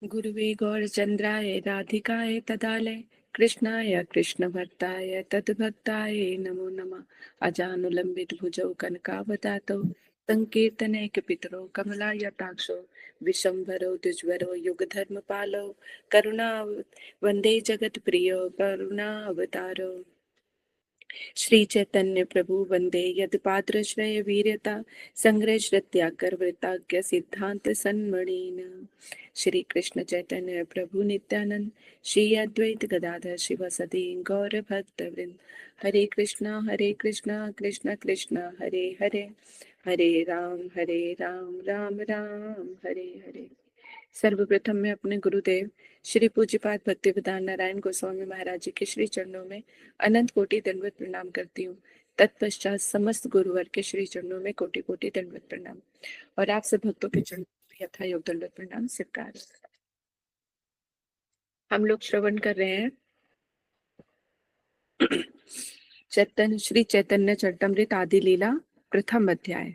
गुरुवे गौरचंद्राय राधिकाय तदालय कृष्णाय कृष्णभक्ताय तद्भक्ताय नमो नमः। अजानुलंबित भुजौ कनकावदातौ संकीर्तनैक पितरो कमलायताक्षो विशंभरो द्विजवरो युगधर्मपालो करुणा वंदे जगत प्रियो करुणा अवतारो श्री चैतन्य प्रभु वंदे यदपात्रश्रय वीर्यता संग्रह श्रत्याकर वृताग्य सिद्धांत सन्मणिन। श्री कृष्ण चैतन्य प्रभु नित्यानंद श्री अद्वैत गदाधर शिवसदि गौर भक्त वृंद। हरे कृष्णा कृष्णा कृष्णा हरे हरे, हरे राम राम राम हरे हरे। सर्वप्रथम मैं अपने गुरुदेव श्री पूज्यपाद भक्तिवेदांत नारायण गोस्वामी महाराज जी के श्री चरणों में अनंत कोटि दंडवत प्रणाम करती हूँ। तत्पश्चात समस्त गुरुवर के श्री चरणों में कोटि कोटि दंडवत प्रणाम और आप सब भक्तों के चरणों में यथा योग दंडवत प्रणाम स्वीकार। हम लोग श्रवण कर रहे हैं श्री चैतन्य चरितमृत आदि लीला प्रथम अध्याय।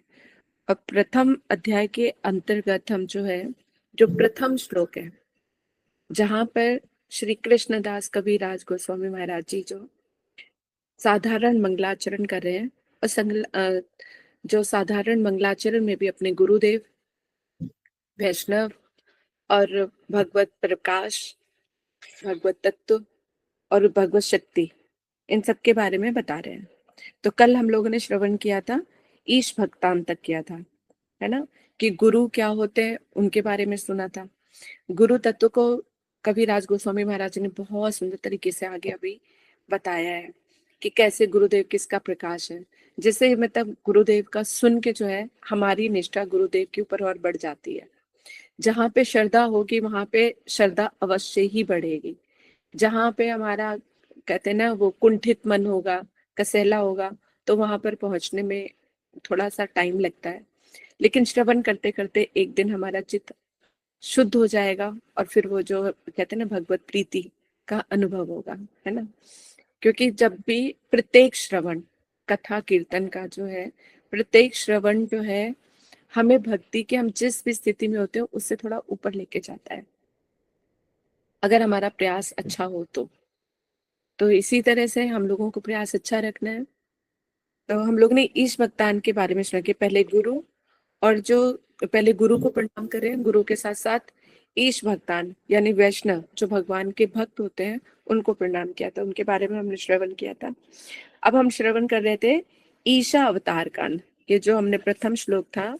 अब प्रथम अध्याय के अंतर्गत हम जो प्रथम श्लोक है, जहां पर श्री कृष्णदास कविराज गोस्वामी महाराज जी जो साधारण मंगलाचरण कर रहे हैं और जो साधारण मंगलाचरण में भी अपने गुरुदेव, वैष्णव और भगवत प्रकाश, भगवत तत्व और भगवत शक्ति, इन सब के बारे में बता रहे हैं। तो कल हम लोगों ने श्रवण किया था, ईश भक्तान तक किया था, है ना, कि गुरु क्या होते हैं उनके बारे में सुना था। गुरु तत्व को कविराज गोस्वामी महाराज ने बहुत सुंदर तरीके से आगे अभी बताया है कि कैसे गुरुदेव किसका प्रकाश है, जिससे मतलब गुरुदेव का सुन के हमारी निष्ठा गुरुदेव के ऊपर और बढ़ जाती है। जहाँ पे श्रद्धा होगी वहां पे श्रद्धा अवश्य ही बढ़ेगी। जहाँ पे हमारा कहते हैं ना वो कुंठित मन होगा, कसैला होगा, तो वहां पर पहुंचने में थोड़ा सा टाइम लगता है। लेकिन श्रवण करते करते एक दिन हमारा चित्त शुद्ध हो जाएगा और फिर वो जो कहते हैं ना भगवत प्रीति का अनुभव होगा, है ना। क्योंकि जब भी प्रत्येक श्रवण, कथा कीर्तन का प्रत्येक श्रवण हमें भक्ति के, हम जिस भी स्थिति में होते हो उससे थोड़ा ऊपर लेके जाता है, अगर हमारा प्रयास अच्छा हो तो इसी तरह से हम लोगों को प्रयास अच्छा रखना है। तो हम लोग ने ईश भक्तान के बारे में सुना कि पहले गुरु, और जो पहले गुरु को प्रणाम करें, गुरु के साथ साथ ईश भक्तान यानी वैष्णव जो भगवान के भक्त होते हैं उनको प्रणाम किया था, उनके बारे में हमने श्रवण किया था। अब हम श्रवण कर रहे थे ईशा अवतार कांड। ये जो हमने प्रथम श्लोक था,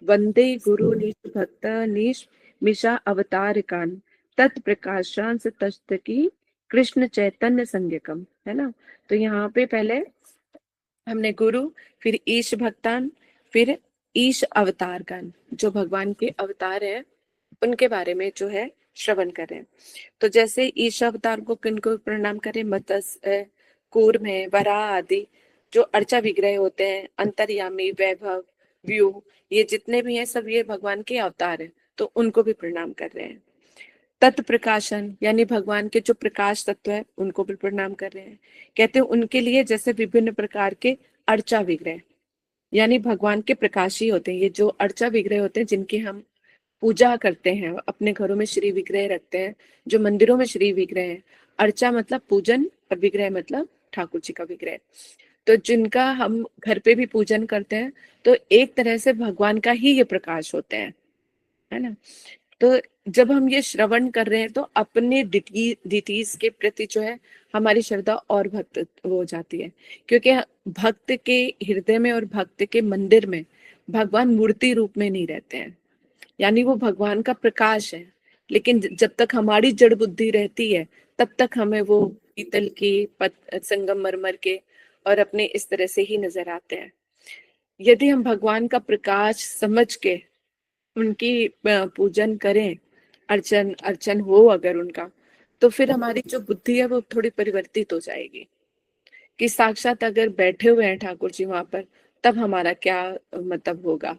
वंदे गुरु नीश भक्त नीश मिशा अवतार कांड तत्प्रकाशांश तस्तकी कृष्ण चैतन्य संज्ञकम, है ना। तो यहाँ पे पहले हमने गुरु, फिर ईश भक्तान, फिर ईश अवतार गण, जो भगवान के अवतार हैं उनके बारे में श्रवण करें। तो जैसे ईश अवतार को किनको प्रणाम करें, मत्स्य, कूर्म है, वराह आदि जो अर्चा विग्रह होते हैं, अंतर्यामी, वैभव, व्यू, ये जितने भी हैं सब ये भगवान के अवतार हैं, तो उनको भी प्रणाम कर रहे हैं। तत्व प्रकाशन यानी भगवान के जो प्रकाश तत्व है उनको भी प्रणाम कर रहे हैं। कहते हैं उनके लिए जैसे विभिन्न प्रकार के अर्चा विग्रह यानी भगवान के प्रकाशी होते हैं। ये जो अर्चा विग्रह होते हैं जिनकी हम पूजा करते हैं, अपने घरों में श्री विग्रह रखते हैं, जो मंदिरों में श्री विग्रह है। अर्चा मतलब पूजन और विग्रह मतलब ठाकुर जी का विग्रह। तो जिनका हम घर पे भी पूजन करते हैं तो एक तरह से भगवान का ही ये प्रकाश होते हैं, है ना। तो जब हम ये श्रवण कर रहे हैं तो अपने डिटीज के प्रति हमारी श्रद्धा और भक्त हो जाती है, क्योंकि भक्त के हृदय में और भक्त के मंदिर में भगवान मूर्ति रूप में नहीं रहते हैं, यानी वो भगवान का प्रकाश है। लेकिन जब तक हमारी जड़ बुद्धि रहती है तब तक हमें वो पीतल की संगमरमर के और अपने इस तरह से ही नजर आते हैं। यदि हम भगवान का प्रकाश समझ के उनकी पूजन करें, अर्चन अर्चन हो अगर उनका, तो फिर हमारी जो बुद्धि है वो थोड़ी परिवर्तित हो जाएगी कि साक्षात अगर बैठे हुए हैं ठाकुर जी वहां पर, तब हमारा क्या मतलब होगा,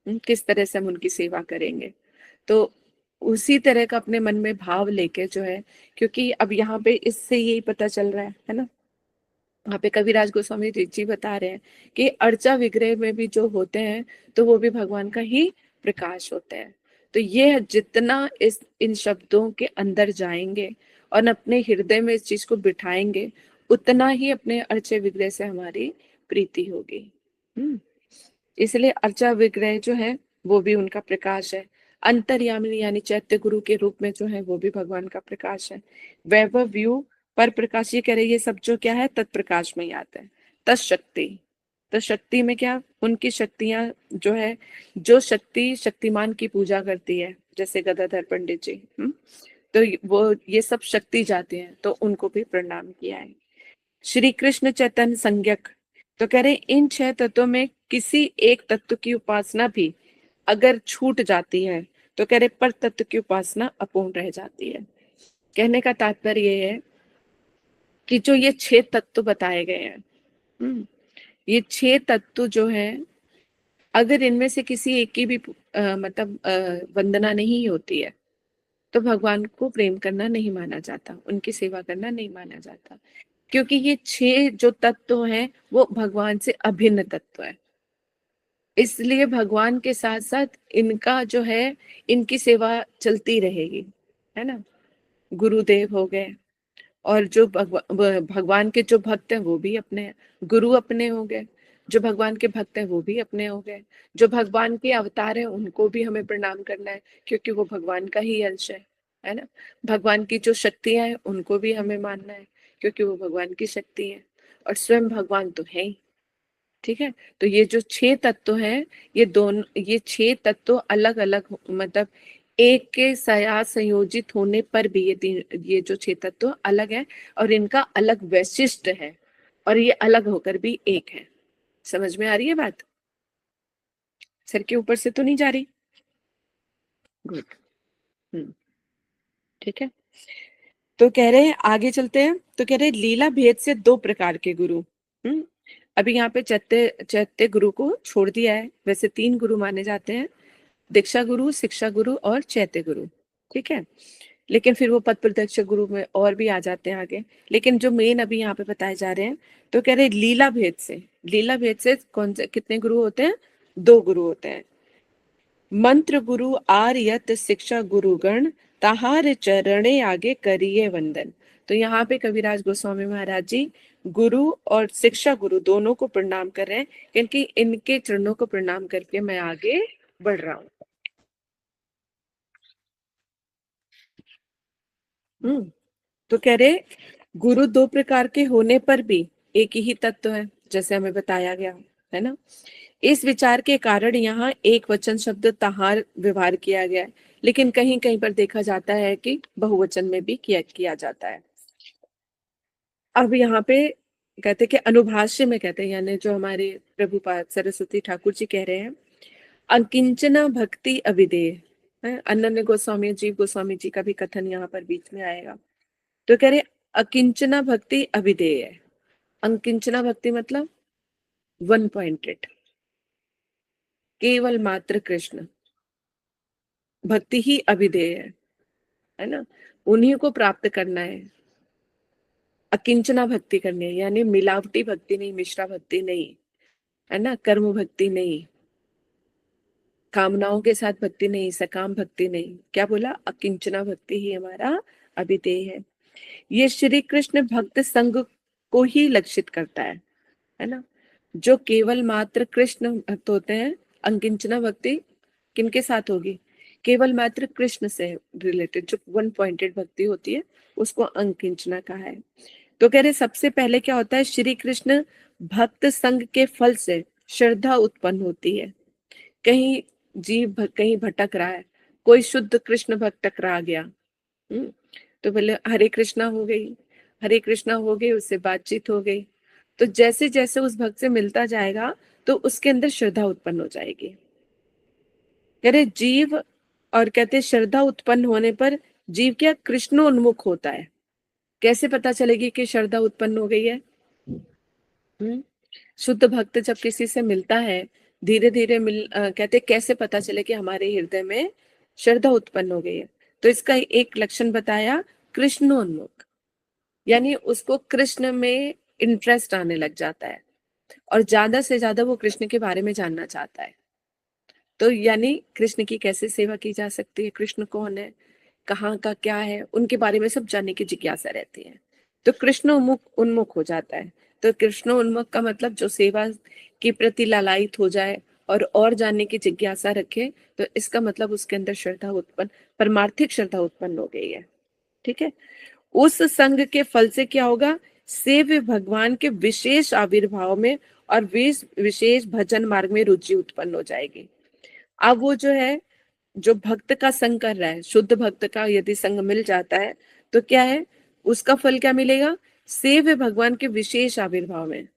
किस तरह से हम उनकी सेवा करेंगे। तो उसी तरह का अपने मन में भाव लेके क्योंकि अब यहाँ पे इससे यही पता चल रहा है ना। वहां पे कविराज गोस्वामी जी बता रहे हैं कि अर्चा विग्रह में भी जो होते हैं तो वो भी भगवान का ही प्रकाश होते हैं। तो ये जितना इन शब्दों के अंदर जाएंगे और अपने हृदय में इस चीज को बिठाएंगे, उतना ही अपने अर्चा विग्रह से हमारी प्रीति होगी। इसलिए अर्चा विग्रह जो है वो भी उनका प्रकाश है। अंतर्यामिनी यानी चैत्य गुरु के रूप में जो है वो भी भगवान का प्रकाश है। वैभव व्यू पर प्रकाश, ये कह रहे ये सब जो क्या है तत्प्रकाश में ही आता है। तत्शक्ति, तो शक्ति में क्या, उनकी शक्तियां जो है, जो शक्ति शक्तिमान की पूजा करती है जैसे गदाधर पंडित जी, तो वो ये सब शक्ति जाते हैं, तो उनको भी प्रणाम किया है। श्री कृष्ण चैतन्य संज्ञक, तो कह रहे इन 6 तत्वों में किसी एक तत्व की उपासना भी अगर छूट जाती है तो कह रहे पर तत्व की उपासना अपूर्ण रह जाती है। कहने का तात्पर्य ये है कि जो ये 6 तत्व बताए गए हैं, ये 6 तत्व जो है, अगर इनमें से किसी एक की भी मतलब वंदना नहीं होती है तो भगवान को प्रेम करना नहीं माना जाता, उनकी सेवा करना नहीं माना जाता, क्योंकि ये 6 जो तत्व हैं वो भगवान से अभिन्न तत्व है। इसलिए भगवान के साथ साथ इनका जो है, इनकी सेवा चलती रहेगी, है ना। गुरुदेव हो गए, और जो भगवान के जो भक्त हैं वो भी अपने, गुरु अपने हो गए, जो भगवान के भक्त हैं वो भी अपने हो गए, जो भगवान के अवतार हैं उनको भी हमें प्रणाम करना है क्योंकि वो भगवान का ही अंश है ना। भगवान की जो शक्तियां हैं उनको भी हमें मानना है क्योंकि वो भगवान की शक्ति है, और स्वयं भगवान तो है ही। ठीक है, तो ये जो 6 तत्व हैं, ये 6 तत्व अलग अलग मतलब एक के साथ संयोजित होने पर भी ये जो 6 तत्व अलग है और इनका अलग वैशिष्ट है, और ये अलग होकर भी एक है। समझ में आ रही है बात? सर के ऊपर से तो नहीं जा रही? गुड। ठीक है, तो कह रहे हैं आगे चलते हैं, तो कह रहे हैं लीला भेद से 2 प्रकार के गुरु। अभी यहाँ पे चैत्य चैत्य गुरु को छोड़ दिया है, वैसे 3 गुरु माने जाते हैं, दीक्षा गुरु, शिक्षा गुरु और चैत्य गुरु। ठीक है, लेकिन फिर वो पद प्रत्यक्ष गुरु में और भी आ जाते हैं आगे, लेकिन जो मेन अभी यहाँ पे बताए जा रहे हैं, तो कह रहे लीला भेद से कौन से कितने गुरु होते हैं? 2 गुरु होते हैं। मंत्र गुरु आर्यत शिक्षा गुरुगण, ताहार चरणे आगे करिए वंदन। तो यहाँ पे कविराज गोस्वामी महाराज जी गुरु और शिक्षा गुरु दोनों को प्रणाम कर रहे हैं, क्योंकि इनके चरणों को प्रणाम करके मैं आगे बढ़ रहा हूँ। तो कह रहे गुरु 2 प्रकार के होने पर भी एक ही तत्व है, जैसे हमें बताया गया है ना। इस विचार के कारण यहाँ एक वचन शब्द तहार व्यवहार किया गया है, लेकिन कहीं कहीं पर देखा जाता है कि बहुवचन में भी किया जाता है। अब यहाँ पे कहते कि अनुभाष्य में कहते हैं, यानी जो हमारे प्रभुपाद सरस्वती ठाकुर जी कह रहे हैं, अकिंचना भक्ति अविदेय है। अनन्य गोस्वामी जीव गोस्वामी जी का भी कथन यहाँ पर बीच में आएगा। तो कह रहे अकिंचना भक्ति अविदेय है। अकिंचना भक्ति मतलब 1 पॉइंटेड, केवल मात्र कृष्ण भक्ति ही अविदेय है ना। उन्हीं को प्राप्त करना है, अकिंचना भक्ति करनी है, यानी मिलावटी भक्ति नहीं, मिश्रा भक्ति नहीं, है ना, कर्म भक्ति नहीं, कामनाओं के साथ भक्ति नहीं, सकाम भक्ति नहीं। क्या बोला? अकिंचना भक्ति ही हमारा अभिधेय है। ये श्री कृष्ण भक्त संग को ही लक्षित करता है ना। जो केवल मात्र कृष्ण भक्त होते हैं, अंकिंचना भक्ति किनके साथ होगी? केवल मात्र कृष्ण से रिलेटेड जो 1 पॉइंटेड भक्ति होती है उसको अंकिंचना कहा है। तो कह रहे सबसे पहले क्या होता है, श्री कृष्ण भक्त संग के फल से श्रद्धा उत्पन्न होती है। कहीं जीव कहीं भटक रहा है, कोई शुद्ध कृष्ण भक्त टकरा गया, तो बोले हरे कृष्णा हो गई, हरे कृष्णा हो गई, उससे बातचीत हो गई, तो जैसे जैसे उस भक्त से मिलता जाएगा तो उसके अंदर श्रद्धा उत्पन्न हो जाएगी। कह रहे जीव, और कहते श्रद्धा उत्पन्न होने पर जीव क्या कृष्णोन्मुख होता है। कैसे पता चलेगी कि श्रद्धा उत्पन्न हो गई है? शुद्ध भक्त जब किसी से मिलता है, धीरे धीरे कहते कैसे पता चले कि हमारे हृदय में श्रद्धा उत्पन्न हो गई है? तो इसका एक लक्षण बताया, कृष्णोन्मुख, यानी उसको कृष्ण में इंटरेस्ट आने लग जाता है और ज्यादा से ज्यादा वो कृष्ण के बारे में जानना चाहता है। तो यानी कृष्ण की कैसे सेवा की जा सकती है, कृष्ण कौन है, कहाँ का क्या है, उनके बारे में सब जानने की जिज्ञासा रहती है। तो कृष्ण उन्मुख उन्मुख हो जाता है। तो कृष्ण उन्मुख का मतलब जो सेवा के प्रति लालायित हो जाए और जानने की जिज्ञासा रखे, तो इसका मतलब उसके अंदर श्रद्धा उत्पन्न, परमार्थिक श्रद्धा उत्पन्न हो गई है। ठीक है। उस संग के फल से क्या होगा, सेव्य भगवान के विशेष आविर्भाव में और विशेष भजन मार्ग में रुचि उत्पन्न हो जाएगी। अब वो जो है, जो भक्त का संग कर रहा है, शुद्ध भक्त का यदि संग मिल जाता है, तो क्या है, उसका फल क्या मिलेगा, सेव्य भगवान के विशेष आविर्भाव में,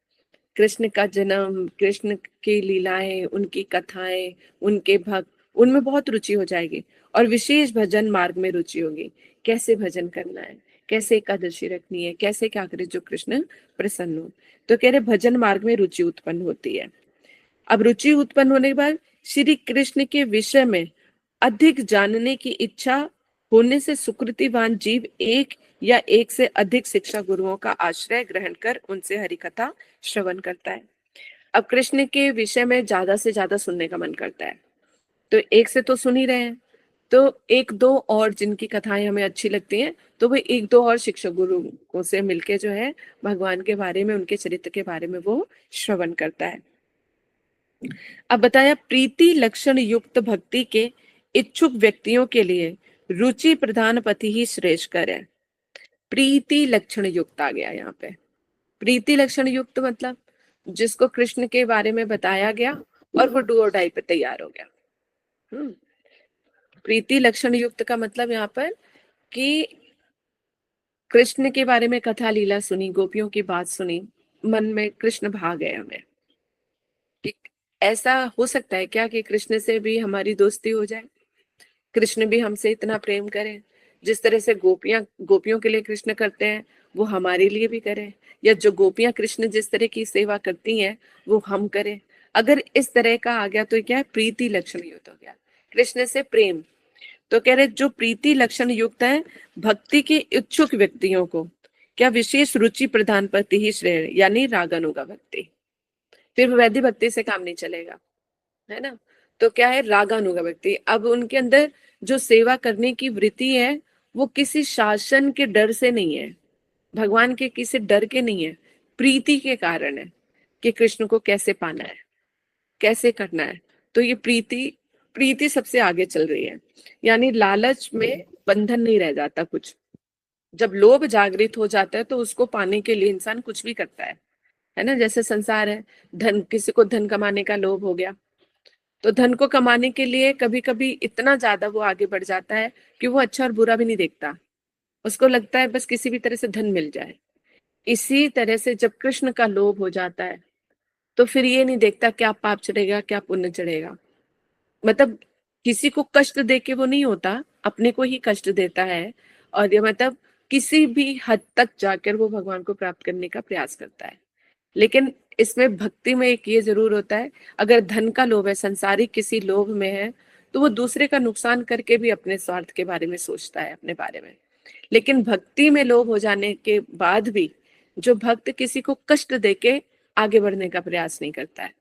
कृष्ण का जन्म, कृष्ण की लीलाएं, उनकी कथाएं, उनके भक्त, उनमें बहुत रुचि हो जाएगी। और विशेष भजन मार्ग में रुचि होगी, कैसे भजन करना है, कैसे एकादशी रखनी है, कैसे क्या करे जो कृष्ण प्रसन्न हो। तो कह रहे भजन मार्ग में रुचि उत्पन्न होती है। अब रुचि उत्पन्न होने के बाद श्री कृष्ण के विषय में अधिक जानने की इच्छा होने से सुकृतिवान जीव एक या एक से अधिक शिक्षा गुरुओं का आश्रय ग्रहण कर उनसे हरि कथा श्रवण करता है। अब कृष्ण के विषय में ज्यादा से ज्यादा सुनने का मन करता है, तो एक से तो सुन ही रहे हैं, तो एक दो और जिनकी कथाएं हमें अच्छी लगती हैं, तो वो एक दो और शिक्षक गुरुओं से मिलके जो है भगवान के बारे में, उनके चरित्र के बारे में वो श्रवण करता है। अब बताया प्रीति लक्षण युक्त भक्ति के इच्छुक व्यक्तियों के लिए रुचि प्रधान पति ही श्रेष्ठकर है। प्रीति लक्षण युक्त आ गया यहाँ पे। प्रीति लक्षण युक्त मतलब जिसको कृष्ण के बारे में बताया गया और वो डू और डाई पे तैयार हो गया। प्रीति लक्षण युक्त का मतलब यहाँ पर कि कृष्ण के बारे में कथा लीला सुनी, गोपियों की बात सुनी, मन में कृष्ण भा गए हमें। ऐसा हो सकता है क्या कि कृष्ण से भी हमारी दोस्ती हो जाए, कृष्ण भी हमसे इतना प्रेम करें, जिस तरह से गोपियां गोपियों के लिए कृष्ण करते हैं वो हमारे लिए भी करें, या जो गोपियां कृष्ण जिस तरह की सेवा करती हैं वो हम करें। अगर इस तरह का आ गया तो क्या है, प्रीति लक्षण युक्त हो गया, कृष्ण से प्रेम। तो कह रहे जो प्रीति लक्षण युक्त है भक्ति के इच्छुक व्यक्तियों को क्या विशेष रुचि प्रधान पति ही श्रेय, यानी रागानुगा भक्ति। फिर वैदिक भक्ति से काम नहीं चलेगा, है ना। तो क्या है, रागानुगा भक्ति। अब उनके अंदर जो सेवा करने की वृत्ति है वो किसी शासन के डर से नहीं है, भगवान के किसी डर के नहीं है, प्रीति के कारण है कि कृष्ण को कैसे पाना है, कैसे करना है। तो ये प्रीति प्रीति सबसे आगे चल रही है, यानी लालच में बंधन नहीं रह जाता कुछ। जब लोभ जागृत हो जाता है तो उसको पाने के लिए इंसान कुछ भी करता है ना। जैसे संसार है, धन, किसी को धन कमाने का लोभ हो गया, तो धन को कमाने के लिए कभी कभी इतना ज्यादा वो आगे बढ़ जाता है कि वो अच्छा और बुरा भी नहीं देखता, उसको लगता है बस किसी भी तरह से धन मिल जाए। इसी तरह से जब कृष्ण का लोभ हो जाता है तो फिर ये नहीं देखता क्या पाप चढ़ेगा क्या पुण्य चढ़ेगा, मतलब किसी को कष्ट दे के वो नहीं होता, अपने को ही कष्ट देता है। और ये मतलब किसी भी हद तक जाकर वो भगवान को प्राप्त करने का प्रयास करता है। लेकिन इसमें भक्ति में एक ये जरूर होता है, अगर धन का लोभ है, संसारिक किसी लोभ में है, तो वो दूसरे का नुकसान करके भी अपने स्वार्थ के बारे में सोचता है, अपने बारे में। लेकिन भक्ति में लोभ हो जाने के बाद भी जो भक्त किसी को कष्ट देके आगे बढ़ने का प्रयास नहीं करता है,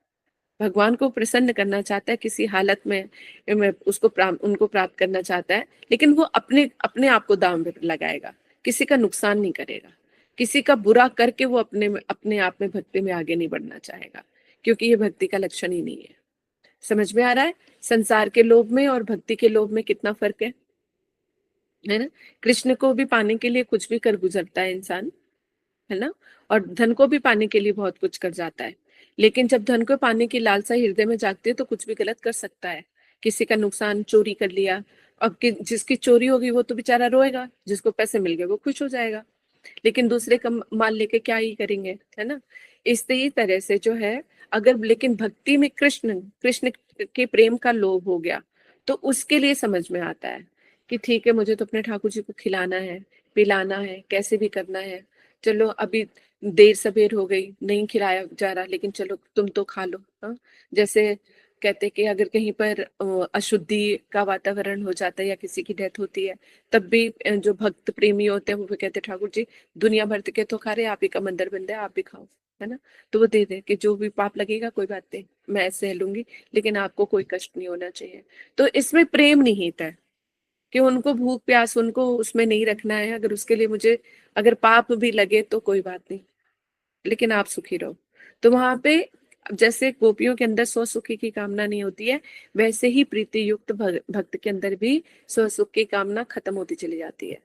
भगवान को प्रसन्न करना चाहता है, किसी हालत में उसको उनको प्राप्त करना चाहता है, लेकिन वो अपने अपने आप को दांव पे लगाएगा, किसी का नुकसान नहीं करेगा, किसी का बुरा करके वो अपने आप में भक्ति में आगे नहीं बढ़ना चाहेगा, क्योंकि ये भक्ति का लक्षण ही नहीं है। समझ में आ रहा है संसार के लोभ में और भक्ति के लोभ में कितना फर्क है ना। कृष्ण को भी पाने के लिए कुछ भी कर गुजरता है इंसान, है ना, और धन को भी पाने के लिए बहुत कुछ कर जाता है। लेकिन जब धन को पाने की लालसा हृदय में जागती है तो कुछ भी गलत कर सकता है, किसी का नुकसान, चोरी कर लिया। अब जिसकी चोरी होगी वो तो बेचारा रोएगा, जिसको पैसे मिल गए वो खुश हो जाएगा, लेकिन दूसरे का माल लेके क्या ही करेंगे, है ना। इसी तरह से जो है, अगर लेकिन भक्ति में कृष्ण कृष्ण के प्रेम का लोभ हो गया तो उसके लिए समझ में आता है कि ठीक है, मुझे तो अपने ठाकुर जी को खिलाना है, पिलाना है, कैसे भी करना है। चलो अभी देर सबेर हो गई, नहीं खिलाया जा रहा, लेकिन चलो तुम तो खा लो। हाँ, जैसे कहते कि अगर कहीं पर अशुद्धि का वातावरण हो जाता है या किसी की डेथ होती है, तब भी जो भक्त प्रेमी होते हैं वो भी कहते ठाकुर जी दुनिया भर के तो खा रहे, आप ही का मंदिर बंद है, आप भी खाओ। है ना, तो वो दे दे कि जो भी पाप लगेगा कोई बात नहीं, मैं सह लूंगी, लेकिन आपको कोई कष्ट नहीं होना चाहिए। तो इसमें प्रेम निहित है कि उनको भूख प्यास उनको उसमें नहीं रखना है, अगर उसके लिए मुझे अगर पाप भी लगे तो कोई बात नहीं, लेकिन आप सुखी रहो। तो वहां पे जैसे गोपियों के अंदर स्व सुखी की कामना नहीं होती है, वैसे ही प्रीति युक्त भक्त के अंदर भी स्व सुख की कामना खत्म होती चली जाती है।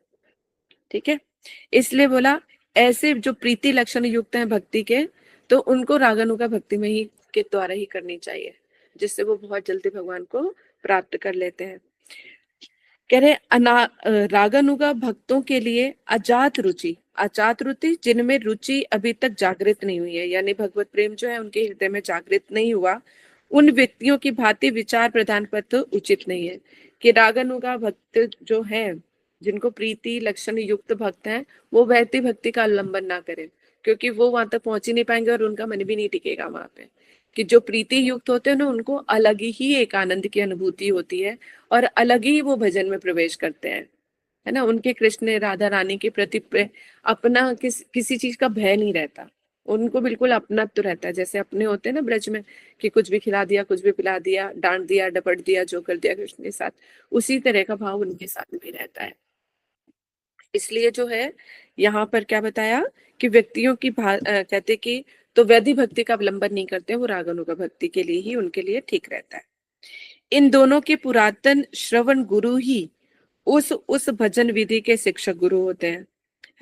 ठीक है, इसलिए बोला ऐसे जो प्रीति लक्षण युक्त हैं भक्ति के, तो उनको रागानुगा भक्ति में ही के द्वारा ही करनी चाहिए, जिससे वो बहुत जल्दी भगवान को प्राप्त कर लेते हैं। कह रहे रागानुगा भक्तों के लिए अजात रुचि जिनमें रुचि अभी तक जागृत नहीं हुई है, यानी भगवत प्रेम जो है उनके हृदय में जागृत नहीं हुआ, उन व्यक्तियों की भांति विचार प्रदान पर तो उचित नहीं है कि रागानुगा भक्त जो है, जिनको प्रीति लक्षण युक्त भक्त हैं, वो वैती भक्ति का अवलंबन ना करें, क्योंकि वो वहां तक पहुंच ही नहीं पाएंगे और उनका मन भी नहीं टिकेगा वहां पे। कि जो प्रीति युक्त होते हैं ना, उनको अलग ही एक आनंद की अनुभूति होती है और अलग ही वो भजन में प्रवेश करते हैं, है ना। उनके कृष्ण राधा रानी के प्रति अपना किसी चीज का भय नहीं रहता, उनको बिल्कुल अपनत्व रहता है, जैसे अपने होते हैं ना ब्रज में, कि कुछ भी खिला दिया, कुछ भी पिला दिया, डांट दिया, डपट दिया, जो कर दिया कृष्ण के साथ, उसी तरह का भाव उनके साथ भी रहता है। इसलिए जो है यहाँ पर क्या बताया कि व्यक्तियों की कहते कि तो वैधि भक्ति का अवलंबन नहीं करते, वो रागानुगा भक्ति के लिए ही उनके लिए ठीक रहता है। इन दोनों के पुरातन श्रवण गुरु ही उस भजन विधि के शिक्षक गुरु होते हैं,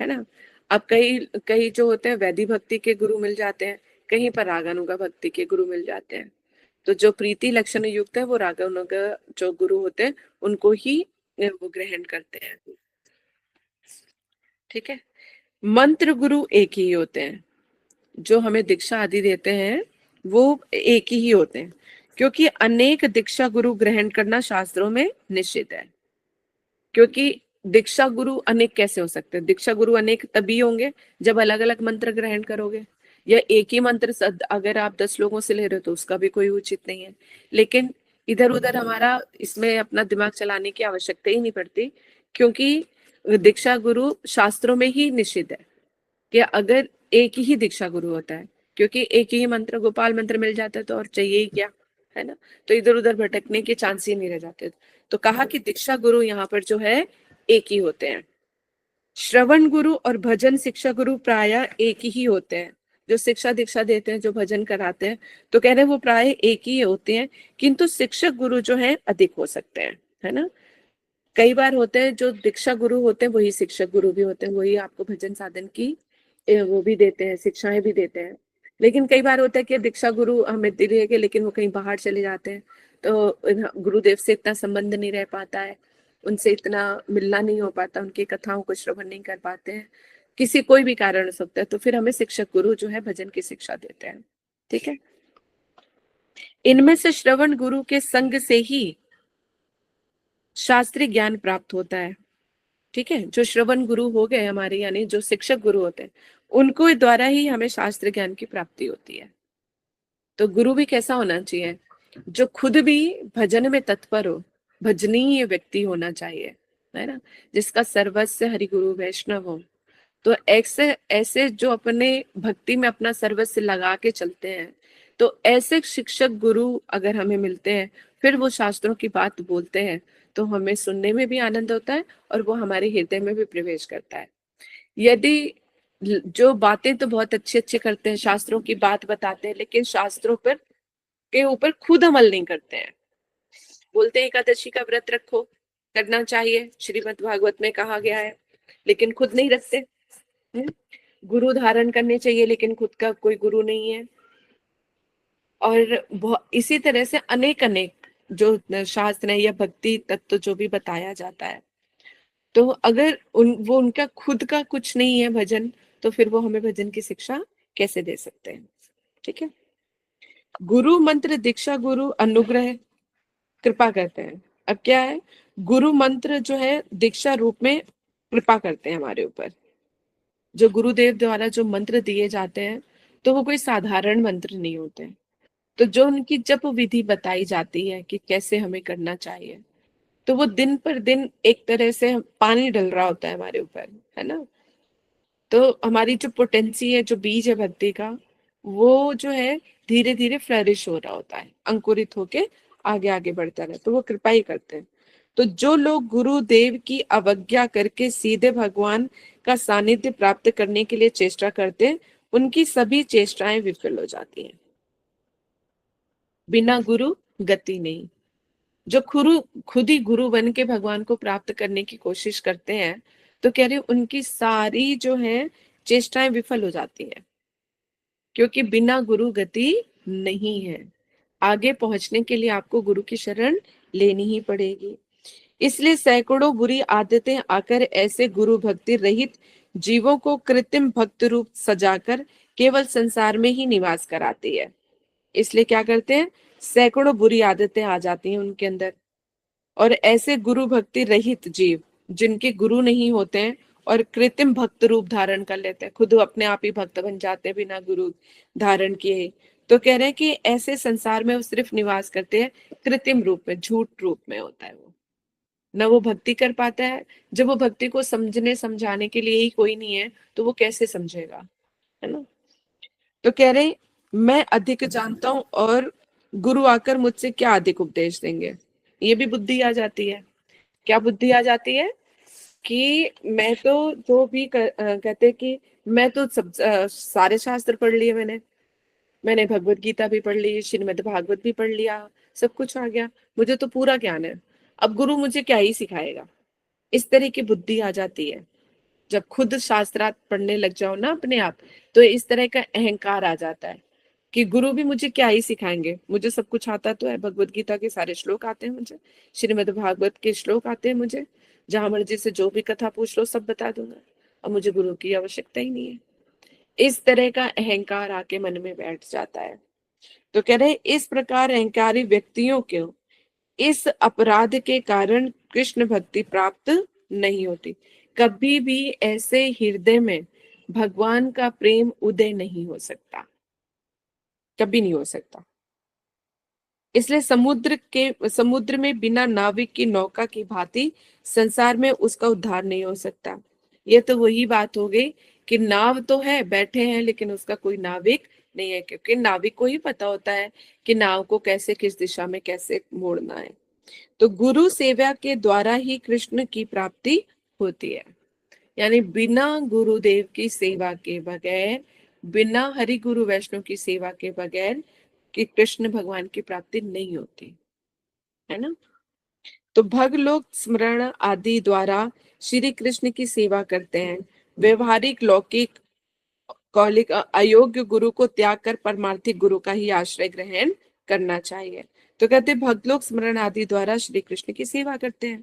है ना। अब कई कई जो होते हैं वैधि भक्ति के गुरु मिल जाते हैं, कहीं पर रागानुगा भक्ति के गुरु मिल जाते हैं। तो जो प्रीति लक्षण युक्त है वो रागानुगा जो गुरु होते हैं उनको ही वो ग्रहण करते हैं। ठीक है, मंत्र गुरु एक ही होते हैं, जो हमें दीक्षा आदि देते हैं वो एक ही होते हैं, क्योंकि अनेक दीक्षा गुरु ग्रहण करना शास्त्रों में निश्चित है। क्योंकि दीक्षा गुरु अनेक कैसे हो सकते हैं, दीक्षा गुरु अनेक तभी होंगे जब अलग अलग मंत्र ग्रहण करोगे, या एक ही मंत्र अगर आप 10 लोगों से ले रहे हो तो उसका भी कोई उचित नहीं है। लेकिन इधर उधर हमारा इसमें अपना दिमाग चलाने की आवश्यकता ही नहीं पड़ती, क्योंकि दीक्षा गुरु शास्त्रों में ही निश्चित है कि अगर एक ही दीक्षा गुरु होता है, क्योंकि एक ही मंत्र गोपाल मंत्र मिल जाता है तो और चाहिए ही क्या, है ना। तो इधर उधर भटकने के चांस ही नहीं रह जाते। तो कहा कि दीक्षा गुरु यहाँ पर जो है एक ही होते हैं। श्रवण गुरु और भजन शिक्षा गुरु प्राय एक ही होते हैं, जो शिक्षा दीक्षा देते हैं, जो भजन कराते हैं, तो कह रहे हैं वो प्राय एक ही होते हैं, किंतु शिक्षक गुरु जो है अधिक हो सकते हैं, है ना। कई बार होते हैं जो दीक्षा गुरु होते हैं वही शिक्षक गुरु भी होते हैं, वही आपको भजन साधन की वो भी देते हैं, शिक्षाएं भी देते हैं। लेकिन कई बार होता है कि दीक्षा गुरु हमें दिले के, लेकिन वो कहीं बाहर चले जाते हैं, तो गुरुदेव से इतना संबंध नहीं रह पाता है, उनसे इतना मिलना नहीं हो पाता, उनकी कथाओं को श्रवण नहीं कर पाते हैं, किसी कोई भी कारण हो सकता है, तो फिर हमें शिक्षक गुरु जो है भजन की शिक्षा देते हैं। ठीक है, इनमें से श्रवण गुरु के संग से ही शास्त्रीय ज्ञान प्राप्त होता है। ठीक है, जो श्रवण गुरु हो गए हमारे, यानी जो शिक्षक गुरु होते हैं, उनको द्वारा ही हमें शास्त्र ज्ञान की प्राप्ति होती है। तो गुरु भी कैसा होना चाहिए, जो खुद भी भजन में तत्पर हो, भजनीय व्यक्ति होना चाहिए, है ना, जिसका सर्वस्व हरि गुरु वैष्णव हो। तो ऐसे ऐसे जो अपने भक्ति में अपना सर्वस्व लगा के चलते हैं, तो ऐसे शिक्षक गुरु अगर हमें मिलते हैं, फिर वो शास्त्रों की बात बोलते हैं, तो हमें सुनने में भी आनंद होता है और वो हमारे हृदय में भी प्रवेश करता है। यदि जो बातें तो बहुत अच्छी अच्छी करते हैं, शास्त्रों की बात बताते हैं, लेकिन शास्त्रों पर के ऊपर खुद अमल नहीं करते हैं, बोलते हैं एकादशी का व्रत रखो, करना चाहिए, श्रीमद् भागवत में कहा गया है, लेकिन खुद नहीं रखते। गुरु धारण करने चाहिए, लेकिन खुद का कोई गुरु नहीं है। और इसी तरह से अनेक अनेक जो शास्त्र है या भक्ति तत्व जो भी बताया जाता है, तो अगर वो उनका खुद का कुछ नहीं है भजन, तो फिर वो हमें भजन की शिक्षा कैसे दे सकते हैं। ठीक है, गुरु मंत्र दीक्षा गुरु अनुग्रह कृपा करते हैं। अब क्या है, गुरु मंत्र जो है दीक्षा रूप में कृपा करते हैं हमारे ऊपर। जो गुरुदेव द्वारा जो मंत्र दिए जाते हैं, तो वो कोई साधारण मंत्र नहीं होते हैं। तो जो उनकी जप विधि बताई जाती है कि कैसे हमें करना चाहिए, तो वो दिन पर दिन एक तरह से पानी डल रहा होता है हमारे ऊपर, है ना। तो हमारी जो पोटेंसी है, जो बीज है भक्ति का, वो जो है धीरे धीरे फ्लरिश हो रहा होता है, अंकुरित होके आगे आगे बढ़ता रहता है, तो वो कृपा ही करते हैं। तो जो लोग गुरुदेव की अवज्ञा करके सीधे भगवान का सानिध्य प्राप्त करने के लिए चेष्टा करते हैं, उनकी सभी चेष्टाएं विफल हो जाती हैं। बिना गुरु गति नहीं। जो खुद ही गुरु बन के भगवान को प्राप्त करने की कोशिश करते हैं, तो कह रहे उनकी सारी जो है चेष्टाएं विफल हो जाती हैं, क्योंकि बिना गुरु गति नहीं है। आगे पहुंचने के लिए आपको गुरु की शरण लेनी ही पड़ेगी। इसलिए सैकड़ों बुरी आदतें आकर ऐसे गुरु भक्ति रहित जीवों को कृत्रिम भक्त रूप सजाकर केवल संसार में ही निवास कराती है। इसलिए क्या करते हैं, सैकड़ों बुरी आदतें आ जाती हैं उनके अंदर, और ऐसे गुरु भक्ति रहित जीव जिनके गुरु नहीं होते हैं और कृत्रिम भक्त रूप धारण कर लेते हैं, खुद अपने आप ही भक्त बन जाते हैं बिना गुरु धारण किए, तो कह रहे हैं कि ऐसे संसार में वो सिर्फ निवास करते हैं कृत्रिम रूप में, झूठ रूप में होता है वो, न वो भक्ति कर पाता है। जब वो भक्ति को समझने समझाने के लिए ही कोई नहीं है, तो वो कैसे समझेगा, है ना। तो कह रहे मैं अधिक जानता हूं और गुरु आकर मुझसे क्या अधिक उपदेश देंगे। ये भी बुद्धि आ जाती है। क्या बुद्धि आ जाती है कि मैं तो जो भी कहते कि मैं तो सब सारे शास्त्र पढ़ लिए, मैंने भगवत गीता भी पढ़ ली, श्रीमद् भागवत भी पढ़ लिया, सब कुछ आ गया, मुझे तो पूरा ज्ञान है, अब गुरु मुझे क्या ही सिखाएगा। इस तरह की बुद्धि आ जाती है जब खुद शास्त्रार्थ पढ़ने लग जाओ ना अपने आप, तो इस तरह का अहंकार आ जाता है कि गुरु भी मुझे क्या ही सिखाएंगे, मुझे सब कुछ आता तो है, भगवत गीता के सारे श्लोक आते हैं मुझे, श्रीमद् भागवत के श्लोक आते हैं मुझे, जहां मर्जी से जो भी कथा पूछ लो सब बता दूंगा, और मुझे गुरु की आवश्यकता ही नहीं है। इस तरह का अहंकार आके मन में बैठ जाता है। तो कह रहे इस प्रकार अहंकारी व्यक्तियों को इस अपराध के कारण कृष्ण भक्ति प्राप्त नहीं होती। कभी भी ऐसे हृदय में भगवान का प्रेम उदय नहीं हो सकता, कभी नहीं हो सकता। इसलिए समुद्र में बिना नाविक की नौका की भांति संसार में उसका उद्धार नहीं हो सकता। ये तो वही बात हो गई कि नाव तो है, बैठे हैं, लेकिन उसका कोई नाविक नहीं है, क्योंकि नाविक को ही पता होता है कि नाव को कैसे किस दिशा में कैसे मोड़ना है। तो गुरु सेवा के द्वारा ही कृष्ण की प्राप्ति होती है। यानी बिना गुरुदेव की सेवा के बगैर, बिना हरि गुरु वैष्णव की सेवा के बगैर कि कृष्ण भगवान की प्राप्ति नहीं होती, है ना। तो भग लोग स्मरण आदि द्वारा श्री कृष्ण की सेवा करते हैं। व्यवहारिक लौकिक कौलिक अयोग्य गुरु को त्याग कर परमार्थिक गुरु का ही आश्रय ग्रहण करना चाहिए। तो कहते भक्त लोग स्मरण आदि द्वारा श्री कृष्ण की सेवा करते हैं,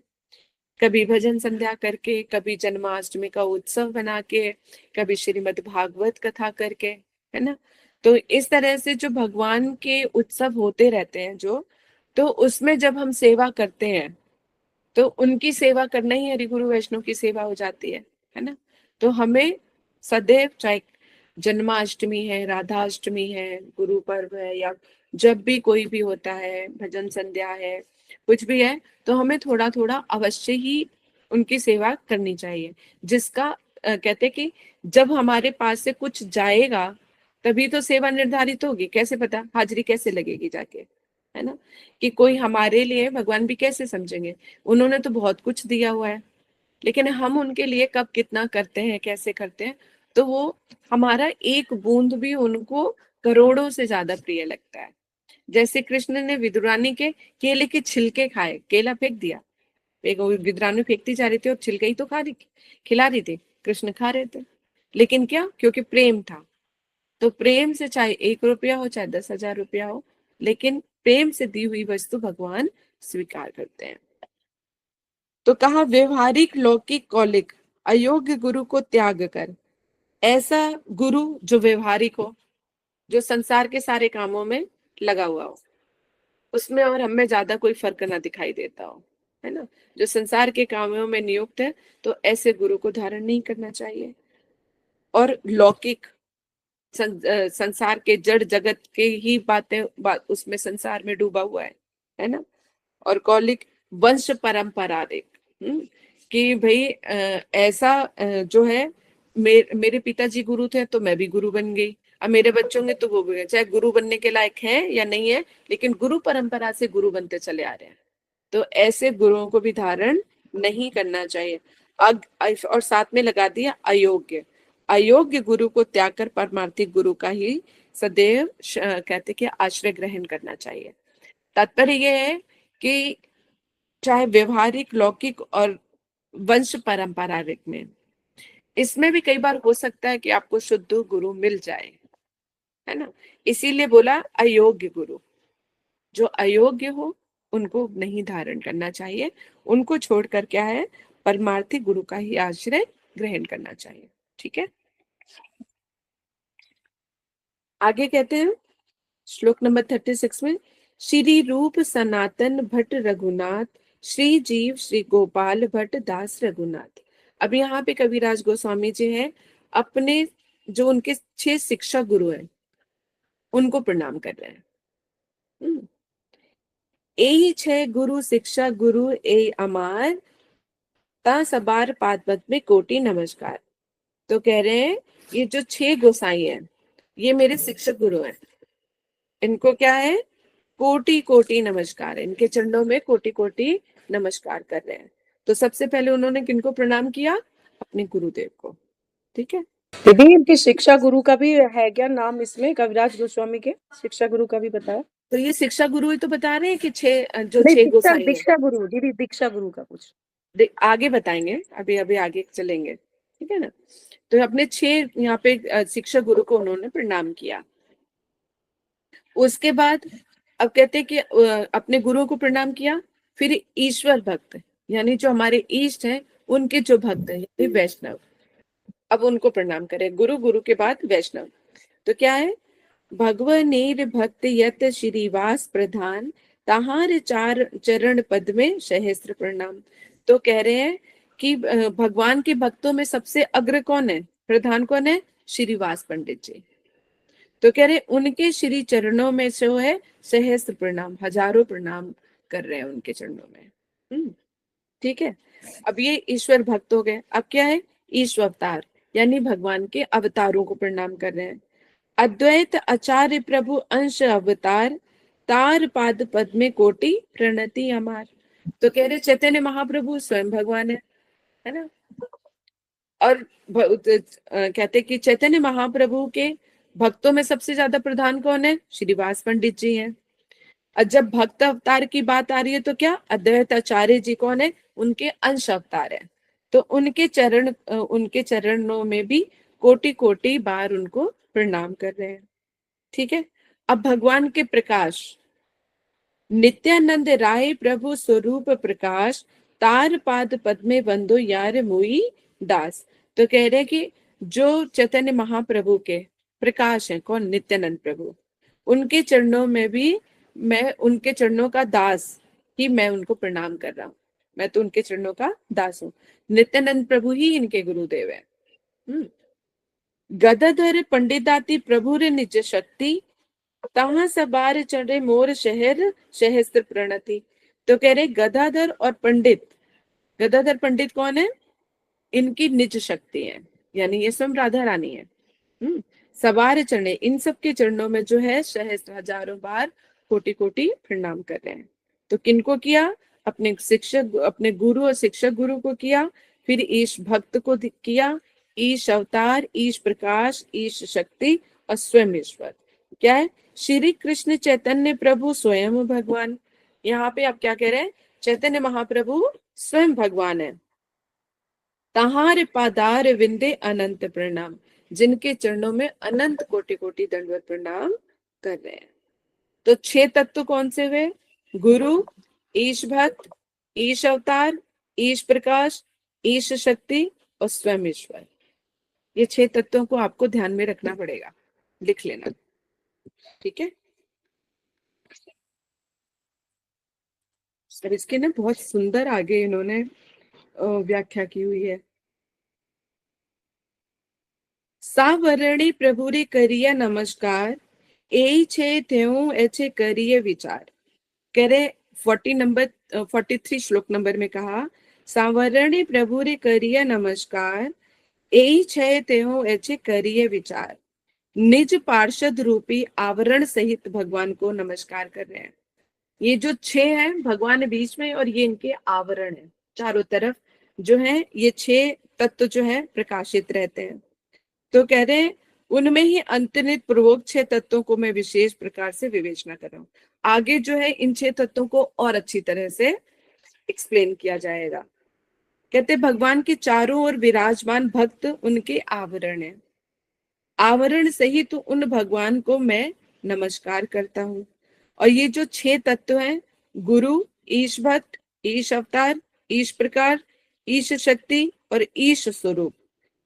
कभी भजन संध्या करके, कभी जन्माष्टमी का उत्सव बना के, कभी श्रीमद् भागवत कथा करके, है ना। तो इस तरह से जो भगवान के उत्सव होते रहते हैं जो, तो उसमें जब हम सेवा करते हैं, तो उनकी सेवा करना ही हरि गुरु वैष्णव की सेवा हो जाती है ना। तो हमें सदैव, चाहे जन्माष्टमी है, राधाष्टमी है, गुरु पर्व है, या जब भी कोई भी होता है, भजन संध्या है, कुछ भी है, तो हमें थोड़ा थोड़ा अवश्य ही उनकी सेवा करनी चाहिए। जिसका कहते कि जब हमारे पास से कुछ जाएगा तभी तो सेवा निर्धारित होगी, कैसे पता, हाजिरी कैसे लगेगी जाके, है ना। कि कोई हमारे लिए भगवान भी कैसे समझेंगे, उन्होंने तो बहुत कुछ दिया हुआ है, लेकिन हम उनके लिए कब कितना करते हैं, कैसे करते हैं, तो वो हमारा एक बूंद भी उनको करोड़ों से ज्यादा प्रिय लगता है। जैसे कृष्ण ने विदुरानी के केले के छिलके खाए, केला फेंक दिया, एक विदुरानी फेंकती जा रही थी और छिलके ही तो खिला रही थी, कृष्ण खा रहे थे, लेकिन क्या, क्योंकि प्रेम था। तो प्रेम से चाहे 1 रुपया हो चाहे 10,000 रुपया हो, लेकिन प्रेम से दी हुई वस्तु भगवान स्वीकार करते हैं। तो कहा व्यवहारिक लौकिक कौलिक अयोग्य गुरु को त्याग कर, ऐसा गुरु जो व्यवहारिक हो, जो संसार के सारे कामों में लगा हुआ हो, उसमें और हमें ज्यादा कोई फर्क ना दिखाई देता हो, है ना, जो संसार के कामों में नियुक्त है, तो ऐसे गुरु को धारण नहीं करना चाहिए। और लौकिक संसार के जड़ जगत के ही उसमें संसार में डूबा हुआ है ना। और कौलिक वंश परंपरारिक, कि भाई ऐसा जो है, मेरे पिताजी गुरु थे तो मैं भी गुरु बन गई, अब मेरे बच्चों के तो वो भी है, चाहे गुरु बनने के लायक है या नहीं है, लेकिन गुरु परंपरा से गुरु बनते चले आ रहे हैं। तो ऐसे गुरुओं को भी धारण नहीं करना चाहिए। और साथ में लगा दिया अयोग्य। अयोग्य गुरु को त्याग कर परमार्थिक गुरु का ही सदैव कहते कि आश्रय ग्रहण करना चाहिए। तात्पर्य यह है कि चाहे व्यवहारिक, लौकिक और वंश पारंपरिक में, इसमें भी कई बार हो सकता है कि आपको शुद्ध गुरु मिल जाए, है ना। इसीलिए बोला अयोग्य गुरु। जो अयोग्य हो उनको नहीं धारण करना चाहिए, उनको छोड़कर क्या है, परमार्थी गुरु का ही आश्रय ग्रहण करना चाहिए। ठीक है, आगे कहते हैं श्लोक नंबर 36 में, श्री रूप सनातन भट्ट रघुनाथ, श्री जीव श्री गोपाल भट्ट दास रघुनाथ। अब यहाँ पे कविराज गोस्वामी जी हैं, अपने जो उनके 6 शिक्षा गुरु हैं उनको प्रणाम कर रहे हैं। ए 6 गुरु शिक्षा गुरु ए अमार, ता सबार पाद पद में कोटि नमस्कार। तो कह रहे हैं ये जो 6 गोसाई हैं ये मेरे शिक्षक गुरु हैं, इनको क्या है, कोटि कोटि नमस्कार है, इनके चरणों में कोटि कोटि नमस्कार कर रहे हैं। तो सबसे पहले उन्होंने किनको प्रणाम किया, अपने गुरुदेव को। ठीक है दीदी, इनके शिक्षा गुरु का भी है क्या नाम इसमें, कविराज गोस्वामी के शिक्षा गुरु का भी बताया? तो ये शिक्षा गुरु ही तो बता रहे हैं कि 6 जो नहीं, 6 गोसाई हैं। दीक्षा गुरु दीदी, दीक्षा गुरु का कुछ आगे बताएंगे, अभी अभी आगे चलेंगे। ठीक है ना। तो अपने 6 यहाँ पे शिक्षा गुरु को उन्होंने प्रणाम किया। उसके बाद अब कहते कि अपने गुरु को प्रणाम किया, फिर ईश्वर भक्त यानी जो हमारे इष्ट हैं उनके जो भक्त हैं वैष्णव, अब उनको प्रणाम करें। गुरु, गुरु के बाद वैष्णव। तो क्या है, भगवनेर भक्त यत श्रीवास प्रधान, ताहार चार चरण पद में सहस्त्र प्रणाम। तो कह रहे हैं कि भगवान के भक्तों में सबसे अग्र कौन है, प्रधान कौन है, श्रीवास पंडित जी। तो कह रहे उनके श्री चरणों में जो है सहस्त्र प्रणाम, हजारों प्रणाम कर रहे हैं उनके चरणों में। ठीक है, अब ये ईश्वर भक्त हो गए। अब क्या है, ईश्वर अवतार यानी भगवान के अवतारों को प्रणाम कर रहे हैं। अद्वैत आचार्य प्रभु अंश अवतार, तार पाद पद में कोटि प्रणति हमार। तो कह रहे चैतन्य महाप्रभु स्वयं भगवान है ना। और कहते कि चैतन्य महाप्रभु के भक्तों में सबसे ज्यादा प्रधान कौन है, श्रीवास पंडित जी हैं। और जब भक्त अवतार की बात आ रही है तो क्या, अद्वैत आचार्य जी कौन है, उनके अंश अवतार है। तो उनके चरणों में भी कोटि कोटि बार उनको प्रणाम कर रहे हैं। ठीक है, अब भगवान के प्रकाश, नित्यानंद राय प्रभु स्वरूप प्रकाश, तार पाद पद में बंदो यार मुई दास। तो कह रहे कि जो चैतन्य महाप्रभु के प्रकाश है कौन, नित्यानंद प्रभु, उनके चरणों में भी मैं उनके चरणों का दास ही, मैं उनको प्रणाम कर रहा हूँ। मैं तो उनके चरणों का दास हूँ। नित्यानंद प्रभु ही इनके गुरुदेव है। गदाधर पंडिताति प्रभु रे निज शक्ति, तहां सबार चढ़े मोर शहर सहस्त्र प्रणति। तो कह रहे गदाधर और पंडित, गदाधर पंडित कौन है, इनकी निज शक्ति है, यानी ये स्वयं राधा रानी है। सवार चरणे, इन सब के चरणों में जो है सहस्त्र हजारों बार कोटि कोटि प्रणाम कर रहे हैं। तो किनको किया, अपने शिक्षक, अपने गुरु और शिक्षक गुरु को किया, फिर ईश भक्त को किया, ईश अवतार, ईश प्रकाश, ईश शक्ति और स्वयं ईश्वर। क्या है, श्री कृष्ण चैतन्य प्रभु स्वयं भगवान। यहाँ पे आप क्या कह रहे हैं, चैतन्य महाप्रभु स्वयं भगवान है। तहार पादार विंदे अनंत प्रणाम, जिनके चरणों में अनंत कोटि कोटि दंडवत प्रणाम कर रहे हैं। तो 6 तत्व कौन से हुए, गुरु, ईश भक्त, ईश अवतार, ईश प्रकाश, ईश शक्ति और स्वयं ईश्वर। ये 6 तत्वों को आपको ध्यान में रखना पड़ेगा, लिख लेना। ठीक है, और इसके ना बहुत सुंदर आगे इन्होंने व्याख्या की हुई है। सावरणी प्रभु रे करिया नमस्कार, ए छे त्यों ऐसे करिए विचार। कह रहे 43 श्लोक नंबर में कहा, सावरणी प्रभु रे करिया नमस्कार, ए छे त्यों ऐसे करिए विचार। निज पार्षद रूपी आवरण सहित भगवान को नमस्कार कर रहे हैं। ये जो 6 हैं भगवान बीच में, और ये इनके आवरण है चारों तरफ जो है, ये 6 तत्व जो है प्रकाशित रहते हैं। तो कह रहे हैं उनमें ही अंतर्निहित पूर्वोक्त 6 तत्वों को मैं विशेष प्रकार से विवेचना कर रहा हूँ। आगे जो है इन 6 तत्वों को और अच्छी तरह से एक्सप्लेन किया जाएगा। कहते भगवान के चारों ओर विराजमान भक्त उनके आवरण है। आवरण सहित तो उन भगवान को मैं नमस्कार करता हूँ। और ये जो 6 तत्व हैं, गुरु, ईश भक्त, ईश अवतार, ईश प्रकार, ईश शक्ति और ईश स्वरूप,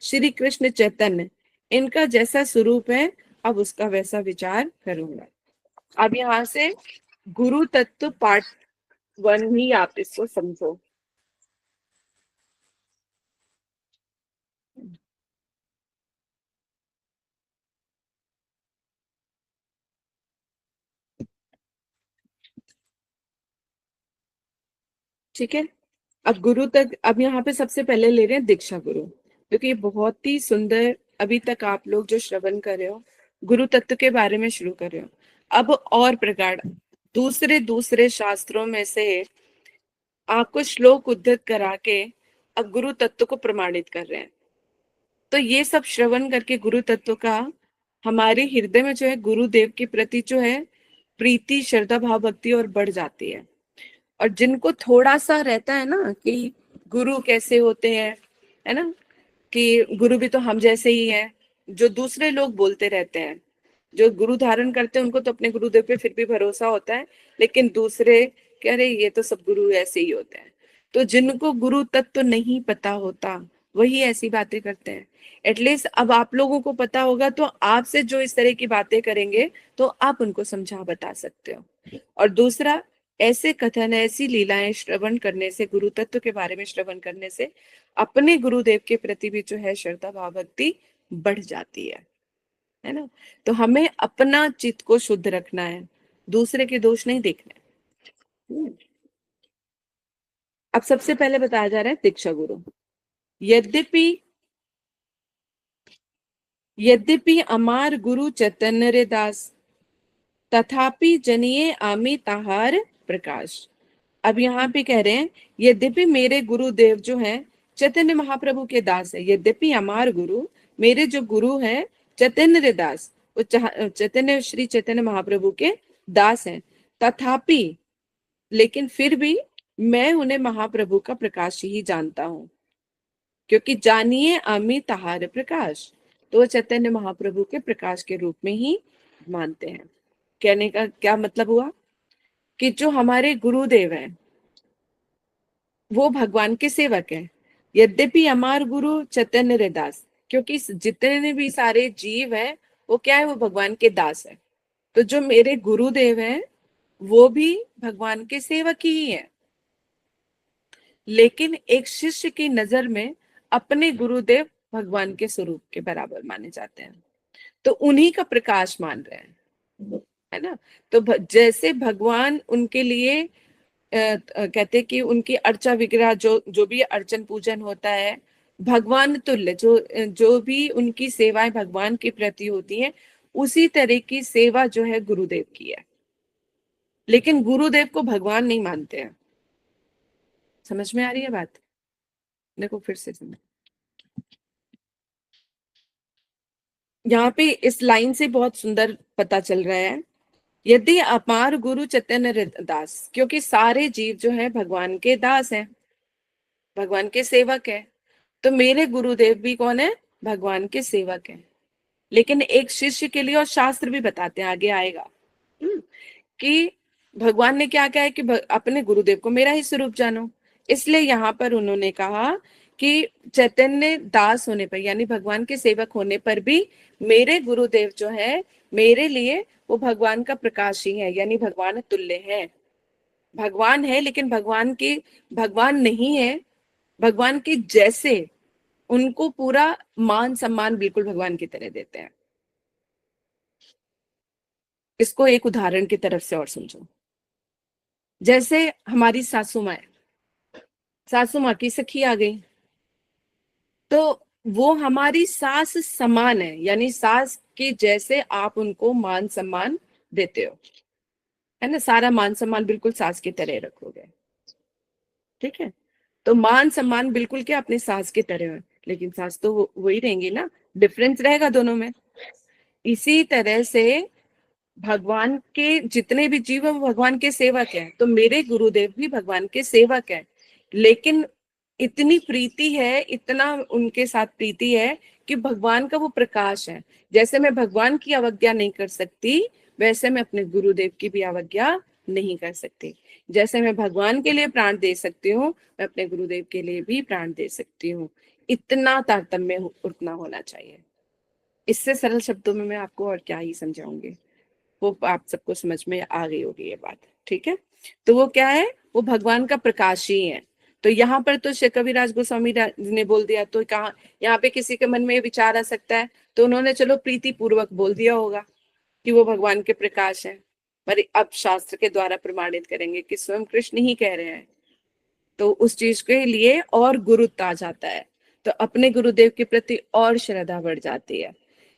श्री कृष्ण चैतन्य, इनका जैसा स्वरूप है अब उसका वैसा विचार करूंगा। अब यहाँ से गुरु तत्व पार्ट 1 ही आप इसको समझो। ठीक है, अब गुरु तक, अब यहाँ पे सबसे पहले ले रहे हैं दीक्षा गुरु, क्योंकि ये बहुत ही सुंदर, अभी तक आप लोग जो श्रवण कर रहे हो गुरु तत्व के बारे में शुरू कर रहे हो। अब और प्रकार दूसरे दूसरे शास्त्रों में से आपको श्लोक उद्धृत करा के अब गुरु तत्व को प्रमाणित कर रहे हैं। तो ये सब श्रवण करके गुरु तत्व का हमारे हृदय में जो है गुरुदेव के प्रति जो है प्रीति, श्रद्धा, भाव, भक्ति और बढ़ जाती है। और जिनको थोड़ा सा रहता है ना कि गुरु कैसे होते हैं, है ना, कि गुरु भी तो हम जैसे ही हैं, जो दूसरे लोग बोलते रहते हैं, जो गुरु धारण करते हैं उनको तो अपने गुरुदेव पे फिर भी भरोसा होता है, लेकिन दूसरे कह रहे ये तो सब गुरु ऐसे ही होते हैं। तो जिनको गुरु तत्व नहीं पता होता वही ऐसी बातें करते हैं। एटलीस्ट अब आप लोगों को पता होगा तो आपसे जो इस तरह की बातें करेंगे तो आप उनको समझा बता सकते हो। और दूसरा, ऐसे कथन, ऐसी लीलाएं श्रवण करने से, गुरु तत्व के बारे में श्रवण करने से अपने गुरुदेव के प्रति भी जो है श्रद्धा, भाव, भक्ति बढ़ जाती है ना। तो हमें अपना चित्त को शुद्ध रखना है, दूसरे के दोष नहीं देखने। अब सबसे पहले बताया जा रहा है दीक्षा गुरु। यद्यपि यद्यपि अमार गुरु चैतन्य रे दास, तथापि जनिए आमी ताहार प्रकाश। अब यहाँ पे कह रहे हैं यद्यपि मेरे गुरुदेव जो हैं चैतन्य महाप्रभु के दास है, यद्यपि अमार गुरु, मेरे जो गुरु हैं चैतन्य रे दास, वो चैतन्य श्री चैतन्य महाप्रभु के दास हैं, तथापि, लेकिन फिर भी मैं उन्हें महाप्रभु का प्रकाश ही जानता हूँ, क्योंकि जानिए आमी तहार प्रकाश, तो वो चैतन्य महाप्रभु के प्रकाश के रूप में ही मानते हैं। कहने का क्या मतलब हुआ कि जो हमारे गुरुदेव हैं वो भगवान के सेवक हैं। यद्यपि हमार गुरु चैतन्य रे दास, क्योंकि जितने भी सारे जीव हैं वो क्या है, वो भगवान के दास है। तो जो मेरे गुरुदेव हैं वो भी भगवान के सेवक ही हैं, लेकिन एक शिष्य की नजर में अपने गुरुदेव भगवान के स्वरूप के बराबर माने जाते हैं, तो उन्हीं का प्रकाश मान रहे हैं, है ना। तो जैसे भगवान उनके लिए कहते कि उनकी अर्चा विग्रह, जो जो भी अर्चन पूजन होता है भगवान तुल्य, जो जो भी उनकी सेवाएं भगवान के प्रति होती हैं, उसी तरह की सेवा जो है गुरुदेव की है। लेकिन गुरुदेव को भगवान नहीं मानते हैं। समझ में आ रही है बात? देखो फिर से समझ, यहाँ पे इस लाइन से बहुत सुंदर पता चल रहा है। यदि अपार गुरु चैतन्य दास, क्योंकि सारे जीव जो है भगवान के दास हैं, भगवान के सेवक है, तो मेरे गुरुदेव भी कौन है, भगवान के सेवक हैं। लेकिन एक शिष्य के लिए, और शास्त्र भी बताते हैं, आगे आएगा कि भगवान ने क्या कहा है कि अपने गुरुदेव को मेरा ही स्वरूप जानो। इसलिए यहाँ पर उन्होंने कहा कि चैतन्य दास होने पर, यानी भगवान के सेवक होने पर भी मेरे गुरुदेव जो है मेरे लिए वो भगवान का प्रकाश ही है, यानी भगवान तुल्य है। भगवान है लेकिन भगवान नहीं है, भगवान के जैसे उनको पूरा मान सम्मान बिल्कुल भगवान की तरह देते हैं। इसको एक उदाहरण की तरफ से और समझो। जैसे हमारी सासू माँ की सखी आ गई, तो वो हमारी सास समान है, यानी सास कि जैसे आप उनको मान सम्मान देते हो, है ना, सारा मान सम्मान बिल्कुल सास की तरह रखोगे, ठीक है। तो मान सम्मान बिल्कुल क्या अपनी सास की तरह है, लेकिन सास तो वही रहेंगी ना, डिफरेंस रहेगा दोनों में। इसी तरह से भगवान के जितने भी जीव हैं वो भगवान के सेवक हैं, तो मेरे गुरुदेव भी भगवान के सेवक हैं, लेकिन इतनी प्रीति है, इतना उनके साथ प्रीति है कि भगवान का वो प्रकाश है। जैसे मैं भगवान की अवज्ञा नहीं कर सकती, वैसे मैं अपने गुरुदेव की भी अवज्ञा नहीं कर सकती। जैसे मैं भगवान के लिए प्राण दे सकती हूँ, मैं अपने गुरुदेव के लिए भी प्राण दे सकती हूँ। इतना तारतम्य उतना होना चाहिए। इससे सरल शब्दों में मैं आपको और क्या ही समझाऊंगी, वो आप सबको समझ में आ गई होगी ये बात, ठीक है। तो वो क्या है, वो भगवान का प्रकाश ही है। तो यहाँ पर तो श्री कविराज गोस्वामी ने बोल दिया, तो कहा यहाँ पे किसी के मन में ये विचार आ सकता है, तो उन्होंने चलो प्रीति पूर्वक बोल दिया होगा कि वो भगवान के प्रकाश है, पर अब शास्त्र के द्वारा प्रमाणित करेंगे कि स्वयं कृष्ण ही कह रहे हैं, तो उस चीज के लिए और गुरुत्व आ जाता है, तो अपने गुरुदेव के प्रति और श्रद्धा बढ़ जाती है।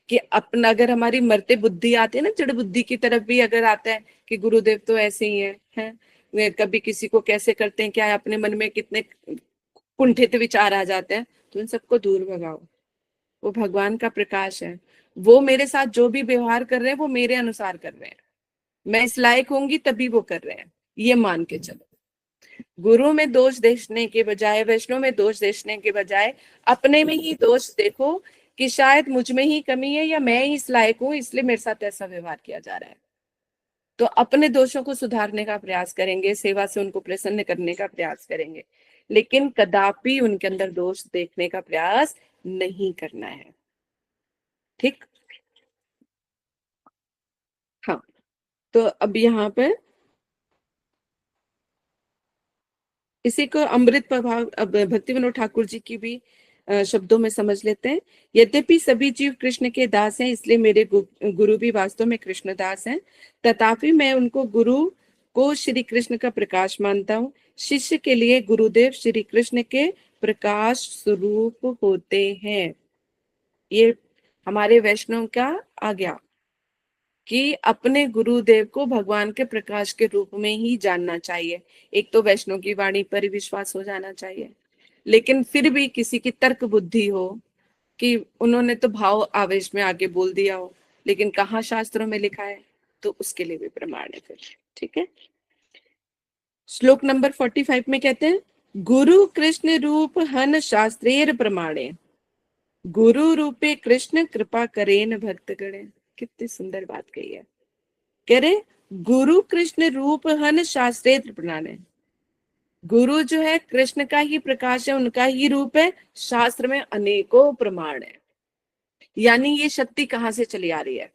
कि अपना अगर हमारी मरते बुद्धि आती है ना, जड़ बुद्धि की तरफ भी अगर आता है कि गुरुदेव तो ऐसे ही हैं, वे कभी किसी को कैसे करते हैं, क्या है, अपने मन में कितने कुंठित विचार आ जाते हैं, तो उन सबको दूर भगाओ। वो भगवान का प्रकाश है, वो मेरे साथ जो भी व्यवहार कर रहे हैं वो मेरे अनुसार कर रहे हैं, मैं इस लायक होंगी तभी वो कर रहे हैं, ये मान के चलो। गुरु में दोष देखने के बजाय, वैष्णव में दोष देखने के बजाय अपने में ही दोष देखो कि शायद मुझ में ही कमी है, या मैं ही इस लायक हूं इसलिए मेरे साथ ऐसा व्यवहार किया जा रहा है। तो अपने दोषों को सुधारने का प्रयास करेंगे, सेवा से उनको प्रसन्न करने का प्रयास करेंगे, लेकिन कदापि उनके अंदर दोष देखने का प्रयास नहीं करना है, ठीक। हाँ, तो अब यहाँ पर इसी को अमृत प्रभाव अब भक्ति विनोद ठाकुर जी की भी शब्दों में समझ लेते हैं। यद्यपि सभी जीव कृष्ण के दास हैं, इसलिए मेरे गुरु भी वास्तव में कृष्ण दास हैं, तथापि मैं उनको गुरु को श्री कृष्ण का प्रकाश मानता हूँ। शिष्य के लिए गुरुदेव श्री कृष्ण के प्रकाश स्वरूप होते हैं। ये हमारे वैष्णव का आ गया कि अपने गुरुदेव को भगवान के प्रकाश के रूप में ही जानना चाहिए। एक तो वैष्णव की वाणी पर ही विश्वास हो जाना चाहिए, लेकिन फिर भी किसी की तर्क बुद्धि हो कि उन्होंने तो भाव आवेश में आगे बोल दिया हो, लेकिन कहाँ शास्त्रों में लिखा है, तो उसके लिए भी प्रमाण है फिर, ठीक है। श्लोक नंबर 45 में कहते हैं, गुरु कृष्ण रूप हन शास्त्रेर प्रमाणे, गुरु रूपे कृष्ण कृपा करेन भक्त गणे। कितनी सुंदर बात कही है, कह रहे गुरु कृष्ण रूप हन शास्त्रेर प्रमाणे। गुरु जो है कृष्ण का ही प्रकाश है, उनका ही रूप है, शास्त्र में अनेकों प्रमाण है। यानी ये शक्ति कहाँ से चली आ रही है,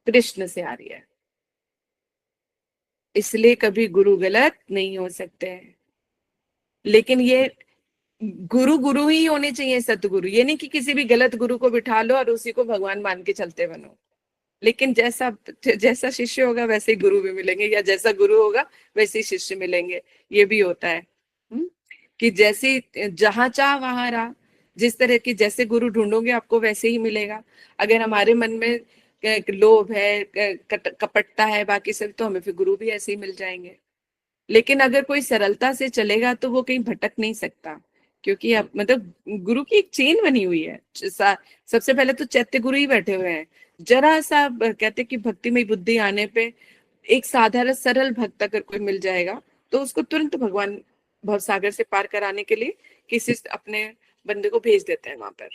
कृष्ण से आ रही है, इसलिए कभी गुरु गलत नहीं हो सकते हैं। लेकिन ये गुरु गुरु ही होने चाहिए, सतगुरु, ये नहीं कि किसी भी गलत गुरु को बिठा लो और उसी को भगवान मान के चलते बनो। लेकिन जैसा जैसा शिष्य होगा वैसे ही गुरु भी मिलेंगे, या जैसा गुरु होगा वैसे ही शिष्य मिलेंगे, ये भी होता है। कि जैसे जहां चाह वहां रहा, जिस तरह की जैसे गुरु ढूंढोगे आपको वैसे ही मिलेगा। अगर हमारे मन में लोभ है, कपटता है, बाकी सब, तो हमें फिर गुरु भी ऐसे ही मिल जाएंगे। लेकिन अगर कोई सरलता से चलेगा तो वो कहीं भटक नहीं सकता, क्योंकि अब मतलब गुरु की एक चेन बनी हुई है। सबसे पहले तो चैत्य गुरु ही बैठे हुए हैं। जरा सा कहते कि भक्तिमय बुद्धि आने पे एक साधारण सरल भक्त अगर कोई मिल जाएगा तो उसको तुरंत भगवान भवसागर से पार कराने के लिए किसी अपने बंदे को भेज देते हैं वहां पर।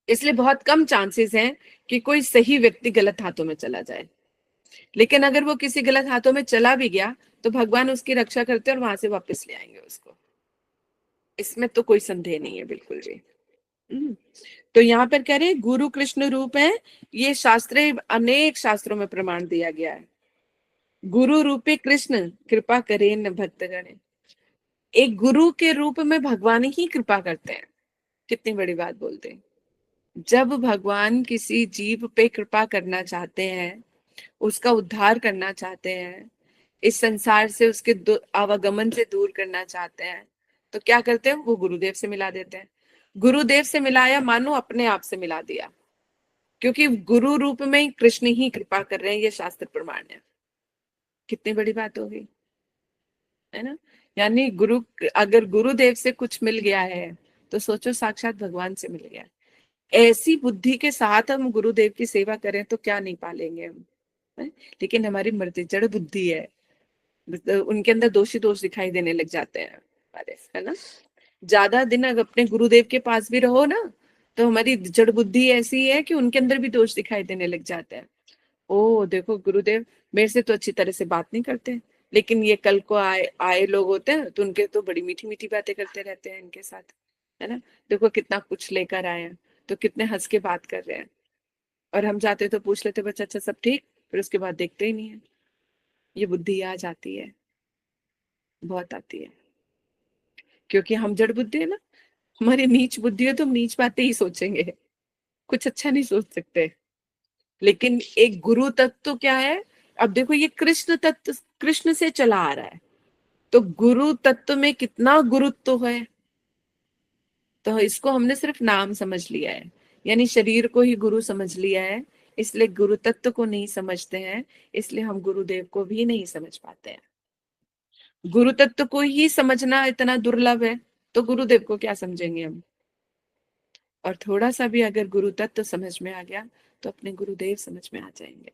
इसलिए बहुत कम चांसेस हैं कि कोई सही व्यक्ति गलत हाथों में चला जाए। लेकिन अगर वो किसी गलत हाथों में चला भी गया तो भगवान उसकी रक्षा करते हैं और वहां से वापस ले आएंगे उसको, इसमें तो कोई संदेह नहीं है बिल्कुल भी। तो यहाँ पर कह रहे गुरु कृष्ण रूप है, ये शास्त्रे अनेक शास्त्रों में प्रमाण दिया गया है। गुरु रूपे कृष्ण कृपा करे न भक्त गणे, एक गुरु के रूप में भगवान ही कृपा करते हैं। कितनी बड़ी बात बोलते हैं। जब भगवान किसी जीव पे कृपा करना चाहते हैं, उसका उद्धार करना चाहते हैं, इस संसार से उसके आवागमन से दूर करना चाहते हैं, तो क्या करते हैं, वो गुरुदेव से मिला देते हैं। गुरुदेव से मिलाया मानो अपने आप से मिला दिया, क्योंकि गुरु रूप में ही कृष्ण ही कृपा कर रहे हैं, ये शास्त्र प्रमाण है। कितनी बड़ी बात होगी, है ना। यानी गुरु, अगर गुरुदेव से कुछ मिल गया है तो सोचो साक्षात भगवान से मिल गया। ऐसी बुद्धि के साथ हम गुरुदेव की सेवा करें तो क्या नहीं पालेंगे हम, है? लेकिन हमारी मर्जी जड़ बुद्धि है, मतलब उनके अंदर दोषी दोष दिखाई देने लग जाते हैं हमारे, है ना। ज्यादा दिन अगर अपने गुरुदेव के पास भी रहो ना, तो हमारी जड़ बुद्धि ऐसी है कि उनके अंदर भी दोष दिखाई देने लग जाते हैं। ओ देखो गुरुदेव मेरे से तो अच्छी तरह से बात नहीं करते, लेकिन ये कल को आए आए लोग होते हैं तो उनके तो बड़ी मीठी मीठी बातें करते रहते हैं इनके साथ, है ना। देखो कितना कुछ लेकर आए हैं, तो कितने हंस के बात कर रहे हैं, और हम जाते तो पूछ लेते बच्चा अच्छा सब ठीक, फिर उसके बाद देखते ही नहीं है। ये बुद्धि आ जाती है, बहुत आती है, क्योंकि हम जड़ बुद्धि है ना। हमारी नीच बुद्धि है तो हम नीच बातें ही सोचेंगे, कुछ अच्छा नहीं सोच सकते। लेकिन एक गुरु तत्व क्या है, अब देखो ये कृष्ण तत्व कृष्ण से चला आ रहा है, तो गुरु तत्व में कितना गुरुत्व है। तो इसको हमने सिर्फ नाम समझ लिया है, यानी शरीर को ही गुरु समझ लिया है, इसलिए गुरु तत्व को नहीं समझते हैं, इसलिए हम गुरुदेव को भी नहीं समझ पाते हैं। गुरु तत्व को ही समझना इतना दुर्लभ है, तो गुरुदेव को क्या समझेंगे हम। और थोड़ा सा भी अगर गुरु तत्व समझ में आ गया तो अपने गुरुदेव समझ में आ जाएंगे।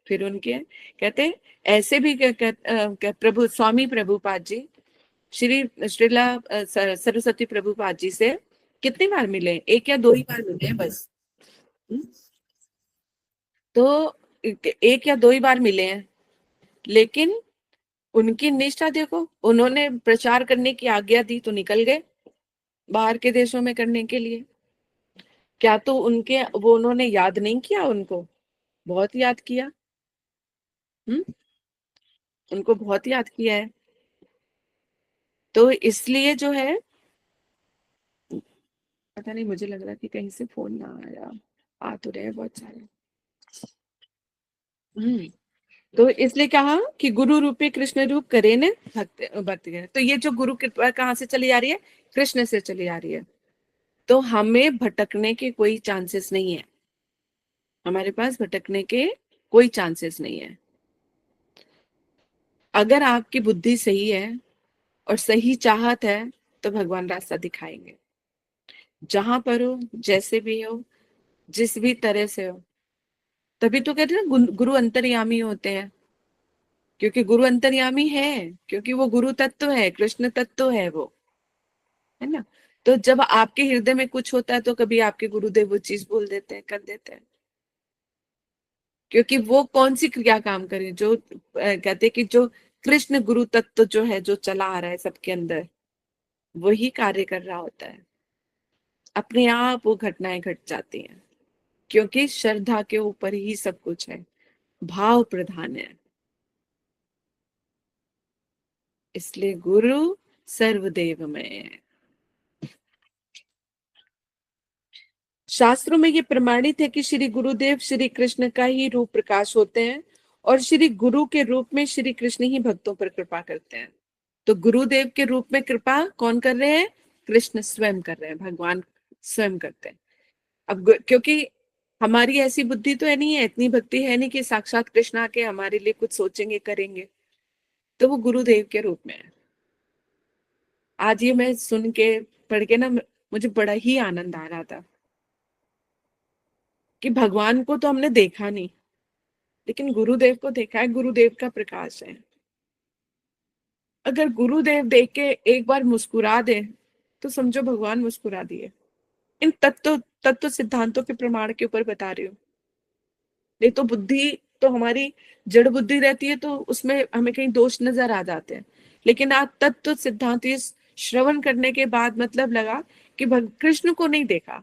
फिर उनके कहते ऐसे भी प्रभु स्वामी प्रभुपाद जी श्री श्रीला सरस्वती प्रभुपाद जी से कितनी बार मिले, एक या दो ही बार मिले हैं बस। हम्म? तो एक या दो ही बार मिले हैं, लेकिन उनकी निष्ठा देखो, उन्होंने प्रचार करने की आज्ञा दी तो निकल गए बाहर के देशों में करने के लिए। क्या तो उनके वो उन्होंने याद नहीं किया, उनको बहुत याद किया। हम्म, उनको बहुत याद किया है। तो इसलिए जो है, पता नहीं मुझे लग रहा कि कहीं से फोन ना आया, आ तो रहे हैं बहुत सारे। हम्म, तो इसलिए कहा कि गुरु रूपी कृष्ण रूप करे न भक्त भक्ति करे। तो ये जो गुरु कृपा कहाँ से चली आ रही है, कृष्ण से चली आ रही है। तो हमें भटकने के कोई चांसेस नहीं है, हमारे पास भटकने के कोई चांसेस नहीं है। अगर आपकी बुद्धि सही है और सही चाहत है तो भगवान रास्ता दिखाएंगे, जहां पर हो, जैसे भी हो, जिस भी तरह से हो। तभी तो कहते हैं ना गुरु अंतर्यामी होते हैं, क्योंकि गुरु अंतर्यामी है, क्योंकि वो गुरु तत्व है, कृष्ण तत्व है वो, है ना। तो जब आपके हृदय में कुछ होता है तो कभी आपके गुरुदेव वो चीज बोल देते हैं, कर देते हैं, क्योंकि वो कौन सी क्रिया काम करे, जो कहते हैं कि जो कृष्ण गुरु तत्व जो है, जो चला आ रहा है सबके अंदर, वही कार्य कर रहा होता है। अपने आप वो घटनाएं घट जाती हैं, क्योंकि श्रद्धा के ऊपर ही सब कुछ है, भाव प्रधान है। इसलिए गुरु सर्वदेव में है। शास्त्रों में ये प्रमाणित है कि श्री गुरुदेव श्री कृष्ण का ही रूप प्रकाश होते हैं, और श्री गुरु के रूप में श्री कृष्ण ही भक्तों पर कृपा करते हैं। तो गुरुदेव के रूप में कृपा कौन कर रहे हैं, कृष्ण स्वयं कर रहे हैं, भगवान स्वयं करते हैं। अब क्योंकि हमारी ऐसी बुद्धि तो है नहीं है, इतनी भक्ति है नहीं कि साक्षात कृष्ण आके हमारे लिए कुछ सोचेंगे करेंगे, तो वो गुरुदेव के रूप में है। आज ये मैं सुन के पढ़ के ना, मुझे बड़ा ही आनंद आ रहा था कि भगवान को तो हमने देखा नहीं, लेकिन गुरुदेव को देखा है, गुरुदेव का प्रकाश है। अगर गुरुदेव देख के एक बार मुस्कुरा दे तो समझो भगवान मुस्कुरा दिए। इन तत्व तत्व सिद्धांतों के प्रमाण के ऊपर बता रही हूँ। नहीं तो बुद्धि तो हमारी जड़ बुद्धि रहती है, तो उसमें हमें कहीं दोष नजर आ जाते हैं। लेकिन आज तत्व सिद्धांत ये श्रवण करने के बाद मतलब लगा कि कृष्ण को नहीं देखा,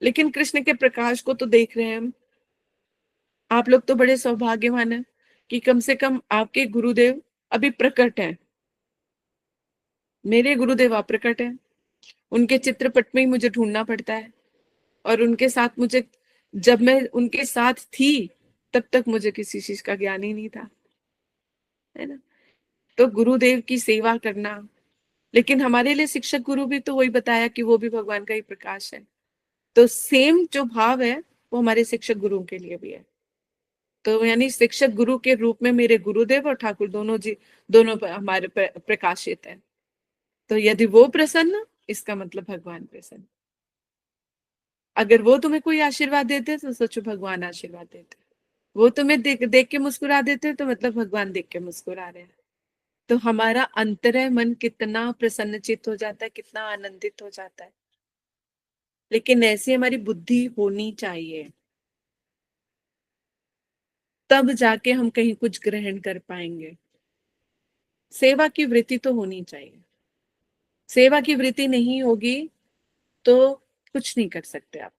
लेकिन कृष्ण के प्रकाश को तो देख रहे हैं हम। आप लोग तो बड़े सौभाग्यवान हैं कि कम से कम आपके गुरुदेव अभी प्रकट हैं। मेरे गुरुदेव अप्रकट हैं, उनके चित्रपट में ही मुझे ढूंढना पड़ता है, और उनके साथ मुझे, जब मैं उनके साथ थी तब तक मुझे किसी चीज का ज्ञान ही नहीं था, है ना। तो गुरुदेव की सेवा करना, लेकिन हमारे लिए शिक्षक गुरु भी तो वही बताया कि वो भी भगवान का ही प्रकाश है। तो सेम जो भाव है वो हमारे शिक्षक गुरु के लिए भी है। तो यानी शिक्षक गुरु के रूप में मेरे गुरुदेव और ठाकुर दोनों हमारे प्रकाशित है। तो यदि वो प्रसन्न, इसका मतलब भगवान प्रसन्न। अगर वो तुम्हें कोई आशीर्वाद देते तो सोचो भगवान आशीर्वाद देते। वो तुम्हें देख देख के मुस्कुरा देते तो मतलब भगवान देख के मुस्कुरा रहे हैं। तो हमारा अंतरय मन कितना प्रसन्नचित हो जाता है, कितना आनंदित हो जाता है। लेकिन ऐसी हमारी बुद्धि होनी चाहिए, तब जाके हम कहीं कुछ ग्रहण कर पाएंगे। सेवा की वृत्ति तो होनी चाहिए। सेवा की वृत्ति नहीं होगी तो कुछ नहीं कर सकते आप।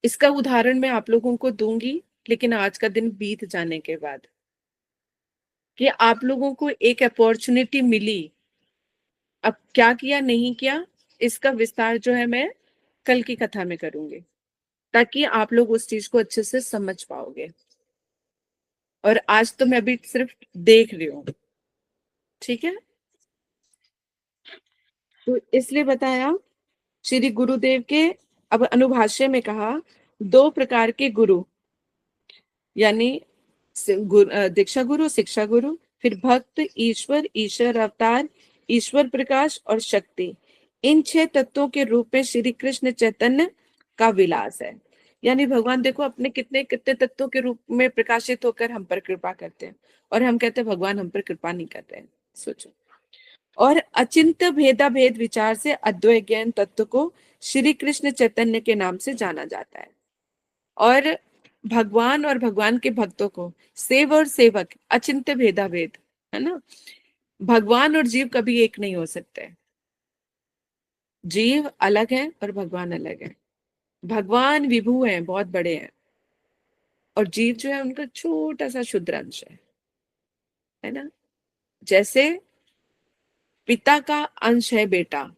इसका उदाहरण मैं आप लोगों को दूंगी, लेकिन आज का दिन बीत जाने के बाद, कि आप लोगों को एक अपॉर्चुनिटी मिली, अब क्या किया नहीं किया इसका विस्तार जो है मैं कल की कथा में करूंगी, ताकि आप लोग उस चीज को अच्छे से समझ पाओगे। और आज तो मैं अभी सिर्फ देख रही हूँ, ठीक है। तो इसलिए बताया श्री गुरुदेव के, अब अनुभाष्य में कहा, दो प्रकार के गुरु, यानी दीक्षा गुरु, शिक्षा गुरु, फिर भक्त, ईश्वर, ईश्वर अवतार, ईश्वर प्रकाश और शक्ति। इन 6 तत्वों के रूप में श्री कृष्ण चैतन्य का विलास है। यानी भगवान देखो अपने कितने कितने तत्वों के रूप में प्रकाशित होकर हम पर कृपा करते हैं, और हम कहते हैं भगवान हम पर कृपा नहीं कर रहे हैं। सोचो। और अचिंत भेदा भेद विचार से अद्वैत ज्ञान तत्व को श्री कृष्ण चैतन्य के नाम से जाना जाता है। और भगवान और भगवान के भक्तों को सेव और सेवक अचिंत्य भेदा भेद, है ना। भगवान और जीव कभी एक नहीं हो सकते। जीव अलग है और भगवान अलग है। भगवान विभू हैं, बहुत बड़े हैं, और जीव जो है उनका छोटा सा क्षुद्र अंश है ना। जैसे पिता का अंश है बेटा,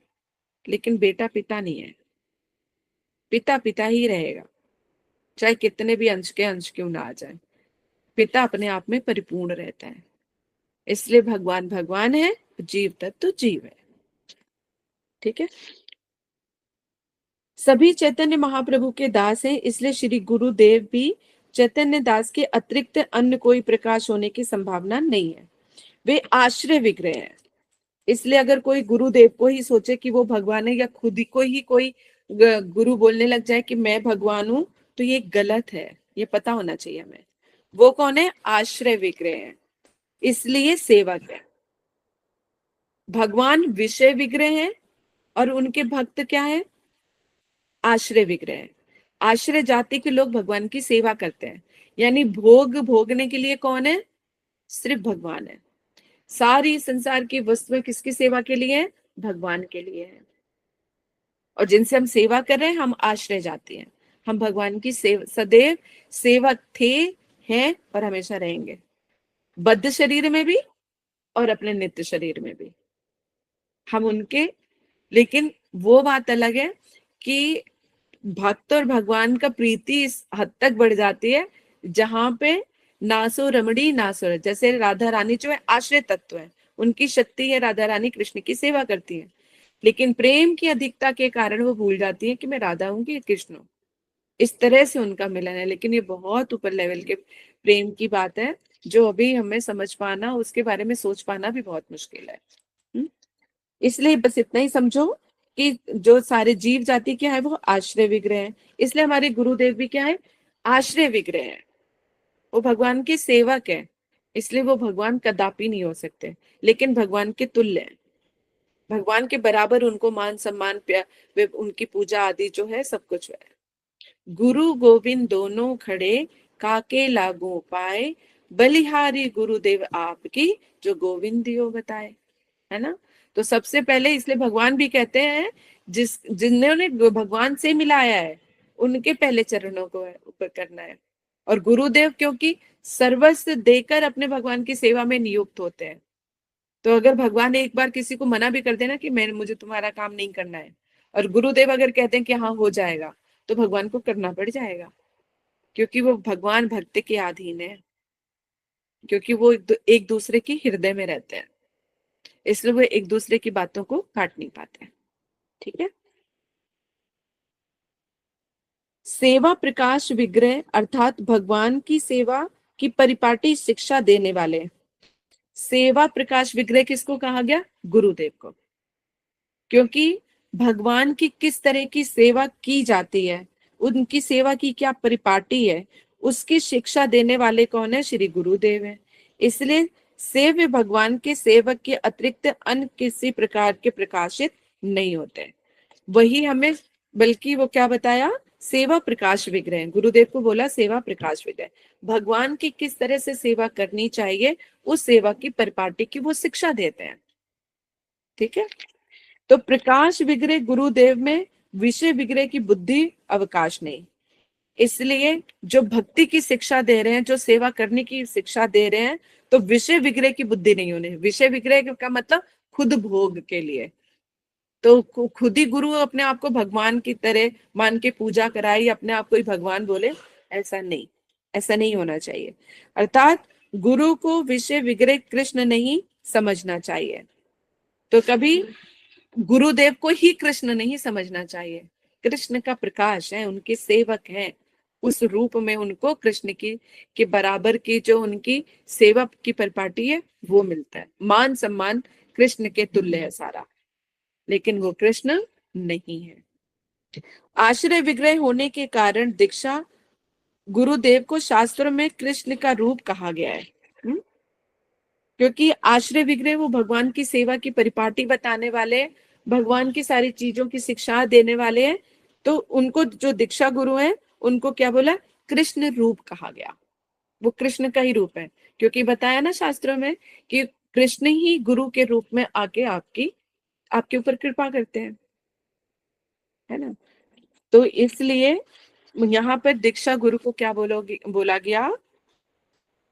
लेकिन बेटा पिता नहीं है। पिता पिता ही रहेगा, चाहे कितने भी अंश क्यों ना आ जाए। पिता अपने आप में परिपूर्ण रहता है। इसलिए भगवान भगवान है, जीव तत्व जीव है, ठीक है। सभी चैतन्य महाप्रभु के दास हैं, इसलिए श्री गुरुदेव भी चैतन्य दास के अतिरिक्त अन्य कोई प्रकाश होने की संभावना नहीं है। वे आश्रय विग्रह हैं। इसलिए अगर कोई गुरुदेव को ही सोचे कि वो भगवान है, या खुद ही को ही कोई गुरु बोलने लग जाए कि मैं भगवान हूं, तो ये गलत है। ये पता होना चाहिए हमें। वो कौन है? आश्रय विग्रह है, इसलिए सेवक है। भगवान विषय विग्रह है और उनके भक्त क्या है? आश्रय विग्रह है। आश्रय जाति के लोग भगवान की सेवा करते हैं, यानी भोग भोगने के लिए कौन है? सिर्फ भगवान है। सारी संसार की वस्तुएं किसकी सेवा के लिए है? भगवान के लिए है। और जिनसे हम सेवा कर रहे हैं हम आश्रय जाते हैं। हम भगवान की सदैव सेवक थे, हैं और हमेशा रहेंगे, बद्ध शरीर में भी और अपने नित्य शरीर में भी हम उनके। लेकिन वो बात अलग है कि भक्त और भगवान का प्रीति इस हद तक बढ़ जाती है जहां पे नासो रमणी नासो, जैसे राधा रानी जो है आश्रय तत्व है, उनकी शक्ति है, राधा रानी कृष्ण की सेवा करती है, लेकिन प्रेम की अधिकता के कारण वो भूल जाती है कि मैं राधा हूं कि कृष्ण हूं। इस तरह से उनका मिलन है, लेकिन ये बहुत ऊपर लेवल के प्रेम की बात है, जो अभी हमें समझ पाना, उसके बारे में सोच पाना भी बहुत मुश्किल है। हम्म? इसलिए बस इतना ही समझो कि जो सारे जीव जाति क्या है, वो आश्रय विग्रह है। इसलिए हमारे गुरुदेव भी क्या है? आश्रय विग्रह है। वो भगवान के सेवक है, इसलिए वो भगवान कदापि नहीं हो सकते, लेकिन भगवान के तुल्य है। भगवान के बराबर उनको मान सम्मान, उनकी पूजा आदि जो है सब कुछ है। गुरु गोविंद दोनों खड़े, काके लागू पाए, बलिहारी गुरुदेव आपकी, जो गोविंद दियो बताए, है ना। तो सबसे पहले इसलिए भगवान भी कहते हैं, जिन्होंने भगवान से मिलाया है उनके पहले चरणों को ऊपर करना है। और गुरुदेव क्योंकि सर्वस्व देकर अपने भगवान की सेवा में नियुक्त होते हैं। तो अगर भगवान एक बार किसी को मना भी कर देना कि मुझे तुम्हारा काम नहीं करना है, और गुरुदेव अगर कहते हैं कि हाँ हो जाएगा, तो भगवान को करना पड़ जाएगा, क्योंकि वो भगवान भक्ति के अधीन है, क्योंकि वो एक दूसरे के हृदय में रहते हैं, इसलिए वो एक दूसरे की बातों को काट नहीं पाते हैं। ठीक है। सेवा प्रकाश विग्रह अर्थात भगवान की सेवा की परिपाटी शिक्षा देने वाले। सेवा प्रकाश विग्रह किसको कहा गया? गुरुदेव को। क्योंकि भगवान की किस तरह की सेवा की जाती है, उनकी सेवा की क्या परिपाटी है, उसकी शिक्षा देने वाले कौन है? श्री गुरुदेव है। इसलिए सेव्य भगवान के सेवक के अतिरिक्त अन्य किसी प्रकार के प्रकाशित नहीं होते। वही हमें, बल्कि वो क्या बताया? सेवा प्रकाश विग्रह। गुरुदेव को बोला सेवा प्रकाश विग्रह, भगवान की किस तरह से सेवा करनी चाहिए, उस सेवा की परिपाटी की वो शिक्षा देते हैं। ठीक है। तो प्रकाश विग्रह गुरुदेव में, विषय विग्रह की बुद्धि अवकाश नहीं। इसलिए जो भक्ति की शिक्षा दे रहे हैं, जो सेवा करने की शिक्षा दे रहे हैं, तो विषय विग्रह की बुद्धि नहीं होने। विषय विग्रह का मतलब खुद भोग के लिए। तो खुद ही गुरु अपने आप को भगवान की तरह मान के पूजा कराए, अपने आप को ही भगवान बोले, ऐसा नहीं, ऐसा नहीं होना चाहिए। अर्थात गुरु को विषय विग्रह कृष्ण नहीं समझना चाहिए। तो कभी गुरुदेव को ही कृष्ण नहीं समझना चाहिए। कृष्ण का प्रकाश है, उनके सेवक हैं, उस रूप में उनको कृष्ण की के बराबर की जो उनकी सेवा की परिपाटी है वो मिलता है। मान सम्मान कृष्ण के तुल्य है सारा, लेकिन वो कृष्ण नहीं है। आश्रय विग्रह होने के कारण दीक्षा गुरुदेव को शास्त्रों में कृष्ण का रूप कहा गया है। क्योंकि आश्रय विग्रह वो भगवान की सेवा की परिपाटी बताने वाले, भगवान की सारी चीजों की शिक्षा देने वाले हैं। तो उनको जो दीक्षा गुरु हैं, उनको क्या बोला? कृष्ण रूप कहा गया। वो कृष्ण का ही रूप है, क्योंकि बताया ना शास्त्रों में कि कृष्ण ही गुरु के रूप में आके आपके ऊपर कृपा करते हैं, है ना। तो इसलिए यहाँ पर दीक्षा गुरु को क्या बोला गया?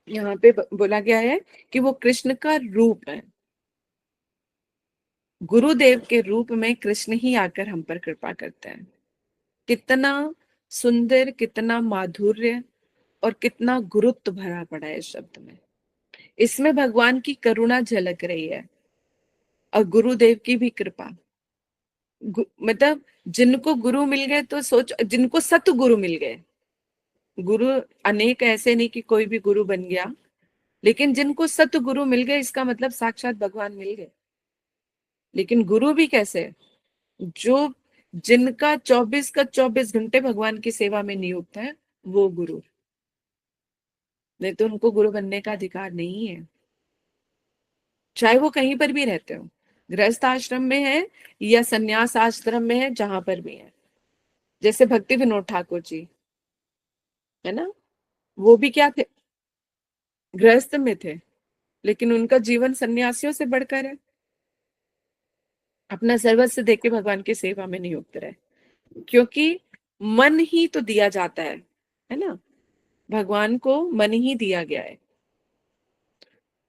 यहाँ पे बोला गया है कि वो कृष्ण का रूप है। गुरुदेव के रूप में कृष्ण ही आकर हम पर कृपा करते हैं। कितना सुंदर, कितना माधुर्य और कितना गुरुत्व भरा पड़ा है इस शब्द में। इसमें भगवान की करुणा झलक रही है और गुरुदेव की भी कृपा। मतलब जिनको गुरु मिल गए, तो सोच, जिनको सतगुरु मिल गए। गुरु अनेक ऐसे नहीं कि कोई भी गुरु बन गया, लेकिन जिनको सतगुरु मिल गए, इसका मतलब साक्षात भगवान मिल गए। लेकिन गुरु भी कैसे? जो जिनका 24 का 24 घंटे भगवान की सेवा में नियुक्त है, वो गुरु। नहीं तो उनको गुरु बनने का अधिकार नहीं है, चाहे वो कहीं पर भी रहते हो, गृहस्थ आश्रम में है या सन्यास आश्रम में है, जहां पर भी है। जैसे भक्ति विनोद ठाकुर जी, है ना, वो भी क्या थे? गृहस्थ में थे, लेकिन उनका जीवन सन्यासियों से बढ़कर है। अपना सर्वस्व देके भगवान की सेवा में नियुक्त रहे, क्योंकि मन ही तो दिया जाता है ना। भगवान को मन ही दिया गया है।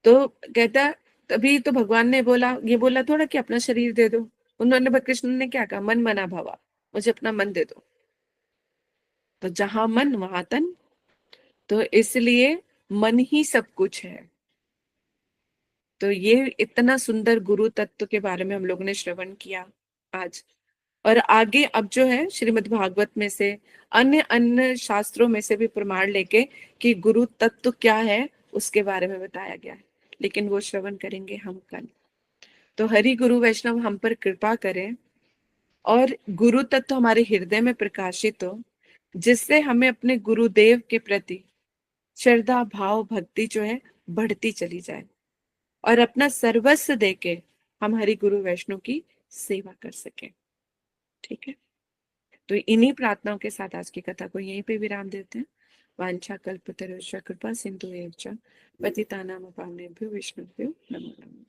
तो कहता, तभी तो भगवान ने बोला, ये बोला थोड़ा कि अपना शरीर दे दो। उन्होंने, कृष्ण ने क्या कहा? मन मना भवा, मुझे अपना मन दे दो। तो जहां मन वहां तन। तो इसलिए मन ही सब कुछ है। तो ये इतना सुंदर गुरु तत्व के बारे में हम लोगों ने श्रवण किया आज। और आगे अब जो है श्रीमद् भागवत में से, अन्य अन्य शास्त्रों में से भी प्रमाण लेके कि गुरु तत्व क्या है उसके बारे में बताया गया है, लेकिन वो श्रवण करेंगे हम कल। तो हरि गुरु वैष्णव हम पर कृपा करें और गुरु तत्व हमारे हृदय में प्रकाशित हो, जिससे हमें अपने गुरुदेव के प्रति श्रद्धा भाव भक्ति जो है बढ़ती चली जाए, और अपना सर्वस्व देके हम हरि गुरु वैष्णव की सेवा कर सकें। ठीक है। तो इन्हीं प्रार्थनाओं के साथ आज की कथा को यहीं पे विराम देते हैं। वांछा कल्पतरुश्च कृपा सिंधु एव च पतितानां पावनेभ्यो वैष्णवेभ्यो नमो नमः।